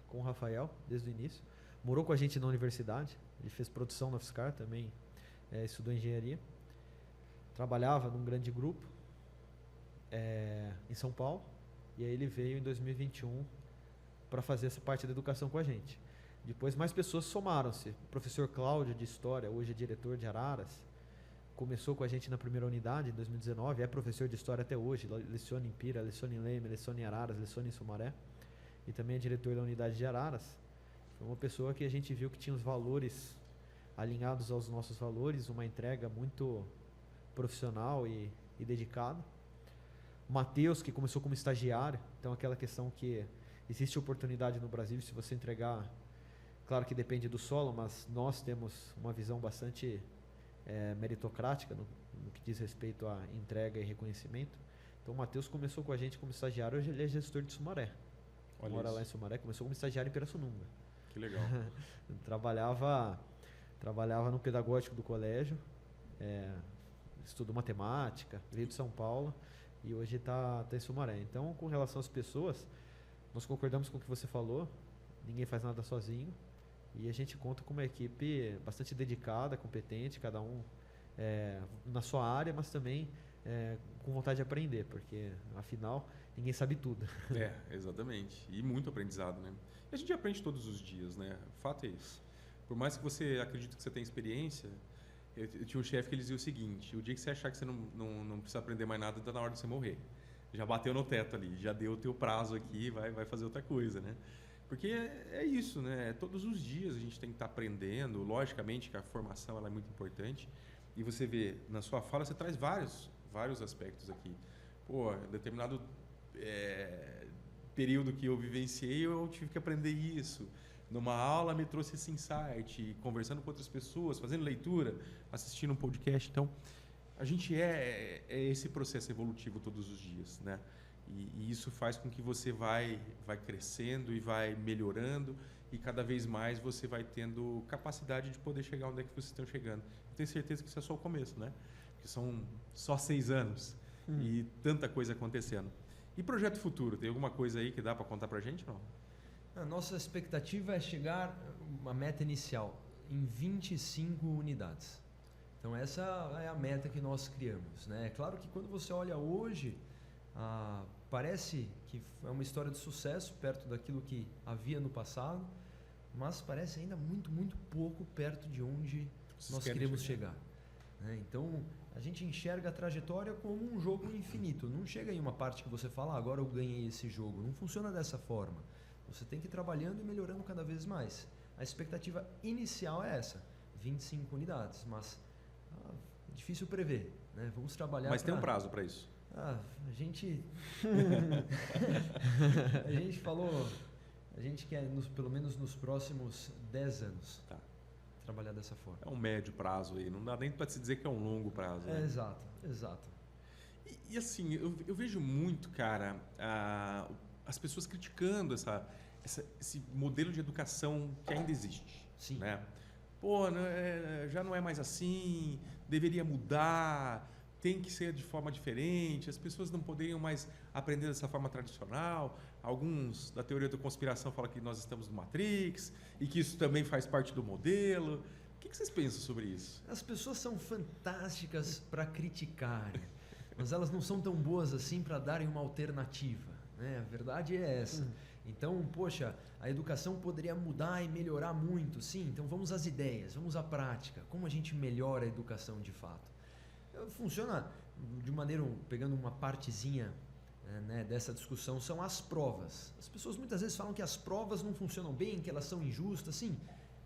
com o Rafael desde o início. Morou com a gente na universidade, ele fez produção na UFSCar também, estudou engenharia. Trabalhava num grande grupo em São Paulo e aí ele veio em 2021 para fazer essa parte da educação com a gente. Depois mais pessoas somaram-se. O professor Cláudio de História, hoje é diretor de Araras, começou com a gente na primeira unidade em 2019, é professor de História até hoje, leciona em Pira, leciona em Leme, leciona em Araras, leciona em Sumaré e também é diretor da unidade de Araras. Foi uma pessoa que a gente viu que tinha os valores alinhados aos nossos valores, uma entrega muito profissional e dedicada. O Matheus, que começou como estagiário, então aquela questão que existe oportunidade no Brasil, se você entregar, claro que depende do solo, mas nós temos uma visão bastante meritocrática no que diz respeito à entrega e reconhecimento. Então o Matheus começou com a gente como estagiário, hoje ele é gestor de Sumaré. Mora lá em Sumaré, começou como estagiário em Pirassununga. Que legal. trabalhava no pedagógico do colégio, estudou matemática, veio de São Paulo e hoje está em Sumaré. Então, com relação às pessoas, nós concordamos com o que você falou, ninguém faz nada sozinho e a gente conta com uma equipe bastante dedicada, competente, cada um na sua área, mas também com vontade de aprender, porque afinal ninguém sabe tudo. Exatamente. E muito aprendizado, né? E a gente aprende todos os dias, né? O fato é isso. Por mais que você acredite que você tem experiência, eu tinha um chefe que ele dizia o seguinte: o dia que você achar que você não precisa aprender mais nada, está na hora de você morrer. Já bateu no teto ali, já deu o teu prazo aqui, vai fazer outra coisa, né? Porque é isso, né? Todos os dias a gente tem que estar aprendendo. Logicamente que a formação ela é muito importante. E você vê, na sua fala, você traz vários aspectos aqui. Pô, determinado período que eu vivenciei, eu tive que aprender isso. Numa aula me trouxe esse insight, conversando com outras pessoas, fazendo leitura, assistindo um podcast. Então, a gente é esse processo evolutivo todos os dias, né? E isso faz com que você vai crescendo e vai melhorando e cada vez mais você vai tendo capacidade de poder chegar onde é que vocês estão chegando. Eu tenho certeza que isso é só o começo, né? Porque são só 6 anos e tanta coisa acontecendo. E projeto futuro, tem alguma coisa aí que dá para contar para a gente, não? A nossa expectativa é chegar, uma meta inicial, em 25 unidades. Então essa é a meta que nós criamos, né? É claro que quando você olha hoje, parece que é uma história de sucesso perto daquilo que havia no passado, mas parece ainda muito, muito pouco perto de onde nós queremos chegar. Né? Então a gente enxerga a trajetória como um jogo infinito. Não chega em uma parte que você fala, agora eu ganhei esse jogo. Não funciona dessa forma. Você tem que ir trabalhando e melhorando cada vez mais. A expectativa inicial é essa, 25 unidades, mas é difícil prever. Né? Vamos trabalhar. Mas tem um prazo para isso? A gente falou, a gente quer pelo menos nos próximos 10 anos trabalhar dessa forma. É um médio prazo aí, não dá nem para se dizer que é um longo prazo. Né? Exato. E assim, eu vejo muito, cara, as pessoas criticando esse modelo de educação que ainda existe. Sim. Né? pô, já não é mais assim, deveria mudar, tem que ser de forma diferente, as pessoas não poderiam mais aprender dessa forma tradicional. Alguns da teoria da conspiração falam que nós estamos no Matrix e que isso também faz parte do modelo. O que vocês pensam sobre isso? As pessoas são fantásticas para criticar, mas elas não são tão boas assim para darem uma alternativa, né? A verdade é essa. Então, poxa, a educação poderia mudar e melhorar muito, sim. Então vamos às ideias, vamos à prática. Como a gente melhora a educação de fato? Funciona de maneira, pegando uma partezinha, né, dessa discussão, são as provas. As pessoas muitas vezes falam que as provas não funcionam bem, que elas são injustas, sim.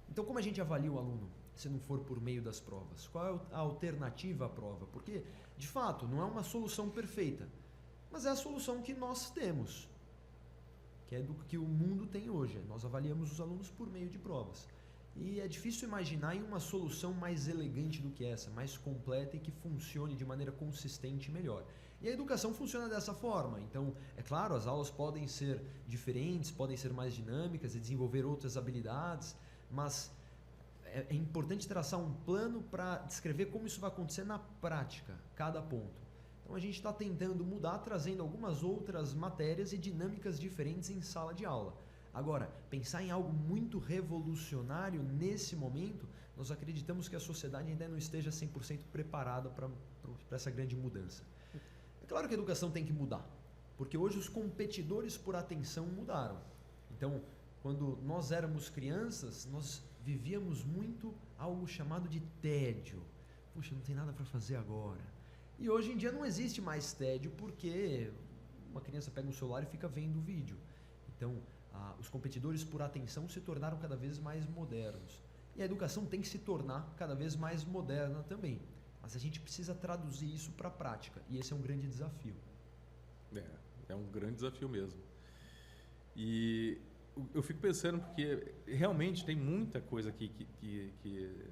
Então como a gente avalia o aluno, se não for por meio das provas? Qual é a alternativa à prova? Porque, de fato, não é uma solução perfeita, mas é a solução que nós temos, que é do que o mundo tem hoje. Nós avaliamos os alunos por meio de provas. E é difícil imaginar em uma solução mais elegante do que essa, mais completa e que funcione de maneira consistente e melhor. E a educação funciona dessa forma. Então, é claro, as aulas podem ser diferentes, podem ser mais dinâmicas e desenvolver outras habilidades, mas é importante traçar um plano para descrever como isso vai acontecer na prática, cada ponto. Então a gente está tentando mudar, trazendo algumas outras matérias e dinâmicas diferentes em sala de aula. Agora, pensar em algo muito revolucionário nesse momento, nós acreditamos que a sociedade ainda não esteja 100% preparada para essa grande mudança. É claro que a educação tem que mudar, porque hoje os competidores por atenção mudaram. Então, quando nós éramos crianças, nós vivíamos muito algo chamado de tédio. Puxa, não tem nada para fazer agora. E hoje em dia não existe mais tédio porque uma criança pega um celular e fica vendo o vídeo. Então, os competidores por atenção se tornaram cada vez mais modernos. E a educação tem que se tornar cada vez mais moderna também. Mas a gente precisa traduzir isso para a prática. E esse é um grande desafio. É um grande desafio mesmo. E eu fico pensando porque realmente tem muita coisa aqui que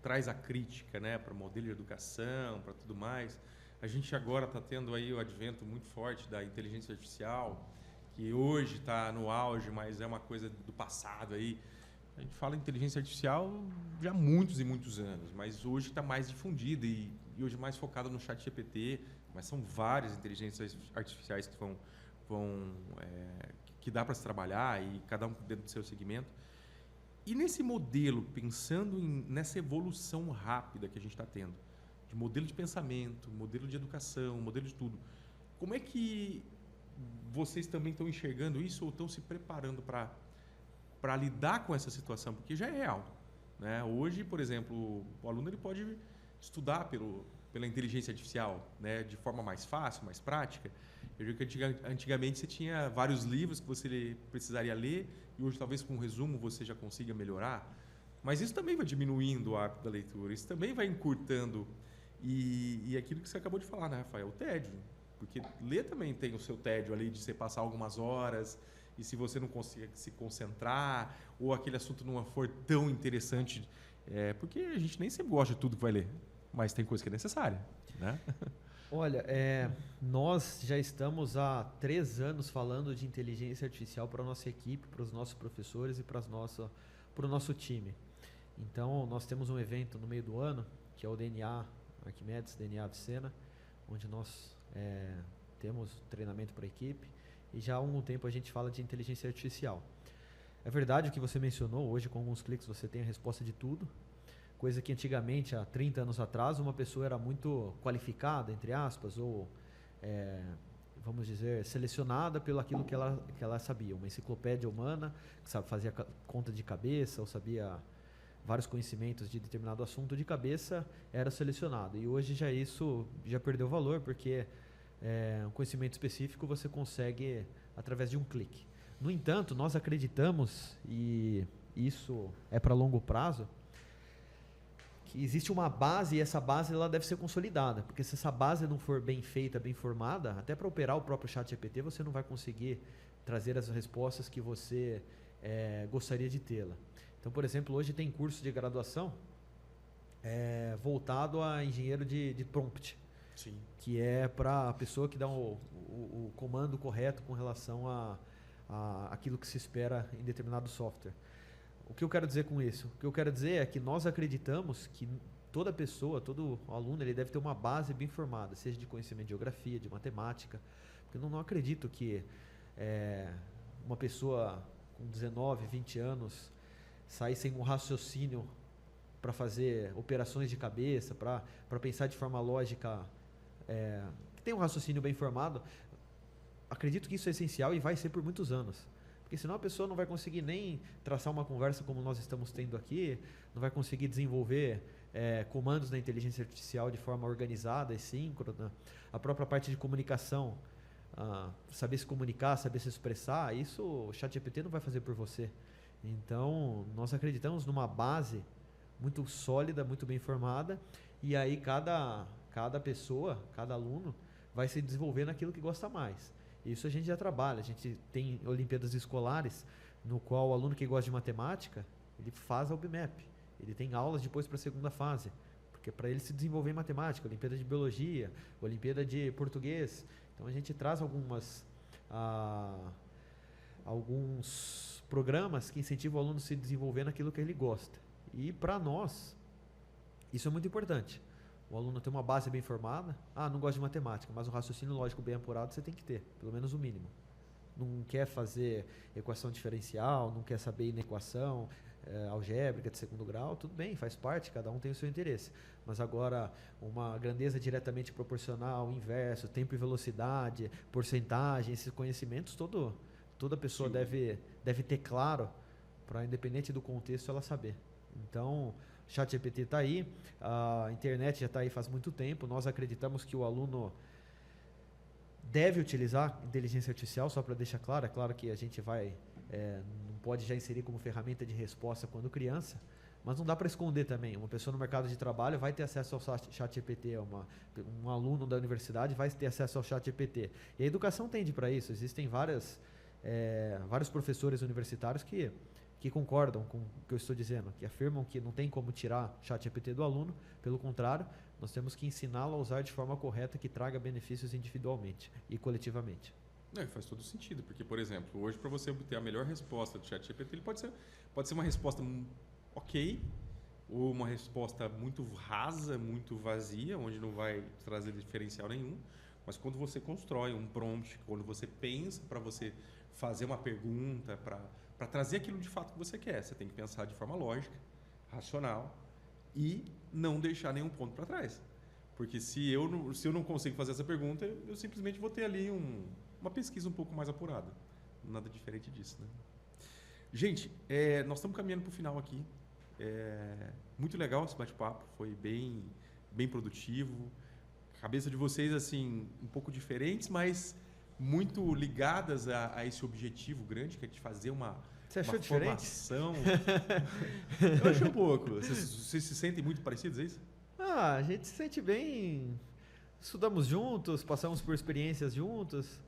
traz a crítica, né, para o modelo de educação, para tudo mais. A gente agora está tendo aí o advento muito forte da inteligência artificial, que hoje está no auge, mas é uma coisa do passado aí. A gente fala em inteligência artificial já há muitos e muitos anos, mas hoje está mais difundida e hoje mais focada no ChatGPT, mas são várias inteligências artificiais que dá para se trabalhar e cada um dentro do seu segmento. E nesse modelo, pensando nessa evolução rápida que a gente está tendo, de modelo de pensamento, modelo de educação, modelo de tudo, como é que vocês também estão enxergando isso ou estão se preparando para lidar com essa situação? Porque já é real, né? Hoje, por exemplo, o aluno ele pode estudar pela inteligência artificial, né, de forma mais fácil, mais prática. Eu digo que antigamente você tinha vários livros que você precisaria ler e hoje talvez com um resumo você já consiga melhorar. Mas isso também vai diminuindo o hábito da leitura, isso também vai encurtando. E aquilo que você acabou de falar, né, Rafael? O tédio. Porque ler também tem o seu tédio ali de você passar algumas horas e se você não consegue se concentrar ou aquele assunto não for tão interessante, porque a gente nem sempre gosta de tudo que vai ler, mas tem coisa que é necessária, né? Olha, nós já estamos há 3 anos falando de inteligência artificial para a nossa equipe, para os nossos professores e para o nosso time. Então, nós temos um evento no meio do ano, que é o DNA Arquimedes, DNA Avicena, onde nós temos treinamento para a equipe e já há algum tempo a gente fala de inteligência artificial. É verdade o que você mencionou, hoje com alguns cliques você tem a resposta de tudo, coisa que antigamente, há 30 anos atrás, uma pessoa era muito qualificada, entre aspas, ou, vamos dizer, selecionada pelo aquilo que ela sabia. Uma enciclopédia humana, que fazia conta de cabeça, ou sabia vários conhecimentos de determinado assunto de cabeça, era selecionado. E hoje isso já perdeu valor, porque um conhecimento específico você consegue através de um clique. No entanto, nós acreditamos, e isso é para longo prazo, que existe uma base e essa base ela deve ser consolidada, porque se essa base não for bem feita, bem formada, até para operar o próprio ChatGPT você não vai conseguir trazer as respostas que você gostaria de tê-la. Então, por exemplo, hoje tem curso de graduação voltado a engenheiro de prompt. Sim. Que é para a pessoa que dá o comando correto com relação a aquilo que se espera em determinado software. O que eu quero dizer com isso? O que eu quero dizer é que nós acreditamos que toda pessoa, todo aluno, ele deve ter uma base bem formada, seja de conhecimento de geografia, de matemática, porque eu não acredito que uma pessoa com 19, 20 anos sair sem um raciocínio para fazer operações de cabeça, para pensar de forma lógica, que tem um raciocínio bem formado. Acredito que isso é essencial e vai ser por muitos anos. Porque senão a pessoa não vai conseguir nem traçar uma conversa como nós estamos tendo aqui, não vai conseguir desenvolver comandos da inteligência artificial de forma organizada e síncrona. A própria parte de comunicação, saber se comunicar, saber se expressar, isso o ChatGPT não vai fazer por você. Então, nós acreditamos numa base muito sólida, muito bem formada, e aí cada pessoa, cada aluno vai se desenvolver naquilo que gosta mais. Isso a gente já trabalha, a gente tem Olimpíadas escolares, no qual o aluno que gosta de matemática, ele faz a UBMAP, ele tem aulas depois para a segunda fase, porque para ele se desenvolver em matemática, Olimpíada de Biologia, Olimpíada de Português. Então a gente traz alguns programas que incentivam o aluno a se desenvolver naquilo que ele gosta. E para nós, isso é muito importante. O aluno ter uma base bem formada. Não gosto de matemática, mas um raciocínio lógico bem apurado você tem que ter, pelo menos o mínimo. Não quer fazer equação diferencial, não quer saber inequação, algébrica de segundo grau, tudo bem, faz parte, cada um tem o seu interesse. Mas agora, uma grandeza diretamente proporcional, inverso, tempo e velocidade, porcentagem, esses conhecimentos, toda pessoa deve ter claro, para independente do contexto ela saber. Então, ChatGPT está aí, a internet já está aí faz muito tempo, nós acreditamos que o aluno deve utilizar inteligência artificial, só para deixar claro, é claro que a gente não pode já inserir como ferramenta de resposta quando criança, mas não dá para esconder também. Uma pessoa no mercado de trabalho vai ter acesso ao ChatGPT, um aluno da universidade vai ter acesso ao ChatGPT. E a educação tende para isso, existem vários professores universitários que concordam com o que eu estou dizendo, que afirmam que não tem como tirar o ChatGPT do aluno, pelo contrário, nós temos que ensiná-lo a usar de forma correta que traga benefícios individualmente e coletivamente. Faz todo sentido, porque, por exemplo, hoje para você obter a melhor resposta do ChatGPT, ele pode ser uma resposta ok, ou uma resposta muito rasa, muito vazia, onde não vai trazer diferencial nenhum, mas quando você constrói um prompt, quando você pensa para você fazer uma pergunta, para trazer aquilo de fato que você quer, você tem que pensar de forma lógica, racional e não deixar nenhum ponto para trás. Porque se eu não consigo fazer essa pergunta, eu simplesmente vou ter ali uma pesquisa um pouco mais apurada. Nada diferente disso, né? Gente, nós estamos caminhando para o final aqui. Muito legal esse bate-papo, foi bem, bem produtivo. A cabeça de vocês, assim, um pouco diferentes, mas muito ligadas a esse objetivo grande, que é de fazer uma formação. Eu achei um pouco. Vocês se sentem muito parecidos, é isso? A gente se sente bem. Estudamos juntos, passamos por experiências juntos.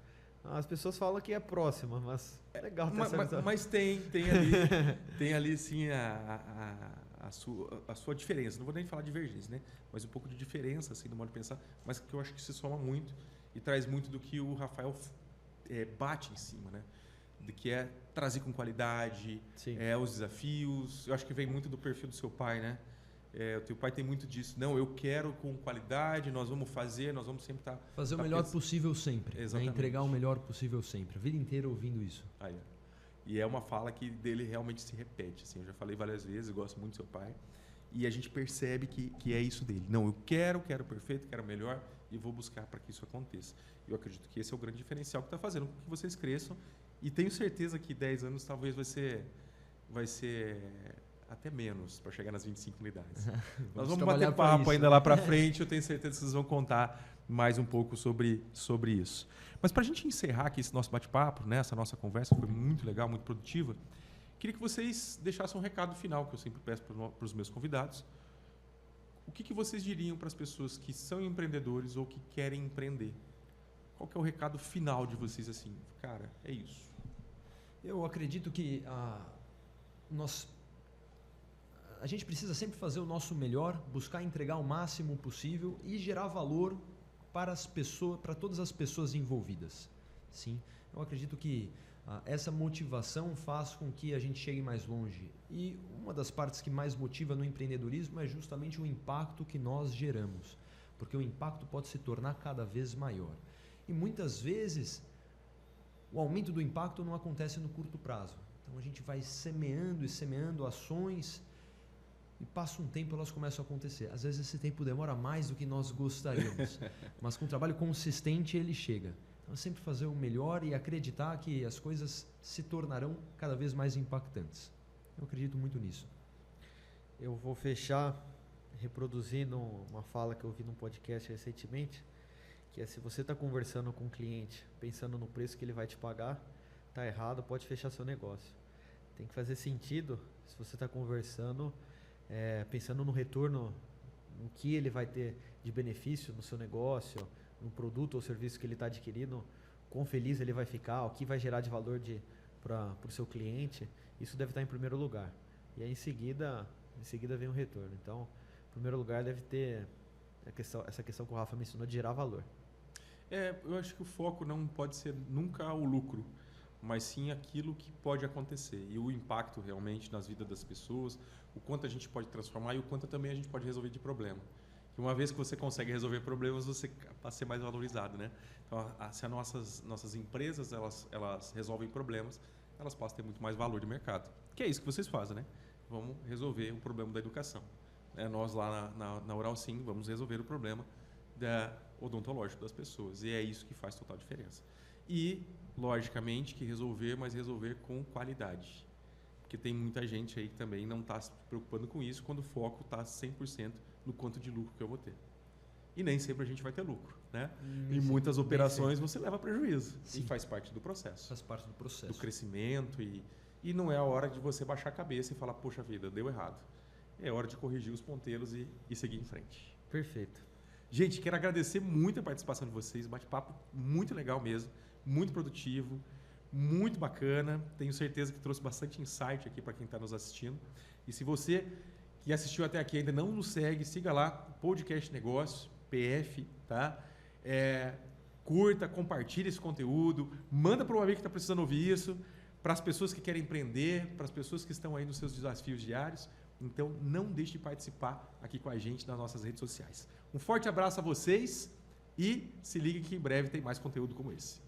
As pessoas falam que é próxima, mas é legal ter essa visão. Mas tem ali sim a sua diferença. Não vou nem falar divergência, né? Mas um pouco de diferença assim, no modo de pensar, mas que eu acho que se soma muito e traz muito do que o Rafael bate em cima, né? De que é trazer com qualidade, os desafios. Eu acho que vem muito do perfil do seu pai, né? O teu pai tem muito disso. Não, eu quero com qualidade, nós vamos sempre estar... Fazer o melhor possível sempre. Exatamente. Né? Entregar o melhor possível sempre. A vida inteira ouvindo isso. E é uma fala que dele realmente se repete. Assim, eu já falei várias vezes, eu gosto muito do seu pai. E a gente percebe que é isso dele. Não, eu quero perfeito, quero melhor e vou buscar para que isso aconteça. Eu acredito que esse é o grande diferencial que está fazendo com que vocês cresçam. E tenho certeza que 10 anos talvez vai ser até menos para chegar nas 25 unidades. Nós vamos bater papo ainda lá para frente, eu tenho certeza que vocês vão contar mais um pouco sobre isso. Mas para a gente encerrar aqui esse nosso bate-papo, né, essa nossa conversa foi muito legal, muito produtiva, queria que vocês deixassem um recado final, que eu sempre peço para os meus convidados. O que vocês diriam para as pessoas que são empreendedores ou que querem empreender? Qual que é o recado final de vocês assim? Cara, é isso. Eu acredito que a gente precisa sempre fazer o nosso melhor, buscar entregar o máximo possível e gerar valor para todas as pessoas envolvidas. Sim, eu acredito que Essa motivação faz com que a gente chegue mais longe. E uma das partes que mais motiva no empreendedorismo é justamente o impacto que nós geramos, porque o impacto pode se tornar cada vez maior. E muitas vezes o aumento do impacto não acontece no curto prazo. Então a gente vai semeando e semeando ações e passa um tempo elas começam a acontecer. Às vezes esse tempo demora mais do que nós gostaríamos, mas com um trabalho consistente ele chega. Então sempre fazer o melhor e acreditar que as coisas se tornarão cada vez mais impactantes. Eu acredito muito nisso. Eu vou fechar reproduzindo uma fala que eu vi num podcast recentemente, que é: se você está conversando com um cliente pensando no preço que ele vai te pagar, está errado, pode fechar seu negócio. Tem que fazer sentido se você está conversando pensando no retorno, no que ele vai ter de benefício no seu negócio, no produto ou serviço que ele está adquirindo, quão feliz ele vai ficar, o que vai gerar de valor para o seu cliente. Isso deve estar em primeiro lugar. E aí em seguida vem o retorno. Então, em primeiro lugar deve ter essa questão que o Rafa mencionou de gerar valor. Eu acho que o foco não pode ser nunca o lucro, mas sim aquilo que pode acontecer e o impacto realmente nas vidas das pessoas, o quanto a gente pode transformar e o quanto também a gente pode resolver de problema. E uma vez que você consegue resolver problemas, você passa a ser mais valorizado, né? Então, se as nossas empresas elas resolvem problemas, elas passam a ter muito mais valor de mercado. Que é isso que vocês fazem, né? Vamos resolver o problema da educação. Nós lá na Oral Sim vamos resolver o problema odontológico das pessoas. E é isso que faz total diferença. E, logicamente, que resolver, mas resolver com qualidade. Porque tem muita gente aí que também não está se preocupando com isso, quando o foco está 100% no quanto de lucro que eu vou ter. E nem sempre a gente vai ter lucro, né? Em muitas operações você leva prejuízo. Sim. E faz parte do processo. Faz parte do processo. Do crescimento. E não é a hora de você baixar a cabeça e falar, poxa vida, deu errado. É hora de corrigir os ponteiros e seguir em frente. Perfeito. Gente, quero agradecer muito a participação de vocês. Bate-papo muito legal mesmo. Muito produtivo. Muito bacana. Tenho certeza que trouxe bastante insight aqui para quem está nos assistindo. E se você que assistiu até aqui ainda não nos segue, siga lá, Podcast Negócio, PF, tá? Curta, compartilhe esse conteúdo, manda para um amigo que está precisando ouvir isso, para as pessoas que querem empreender, para as pessoas que estão aí nos seus desafios diários. Então, não deixe de participar aqui com a gente nas nossas redes sociais. Um forte abraço a vocês e se ligue que em breve tem mais conteúdo como esse.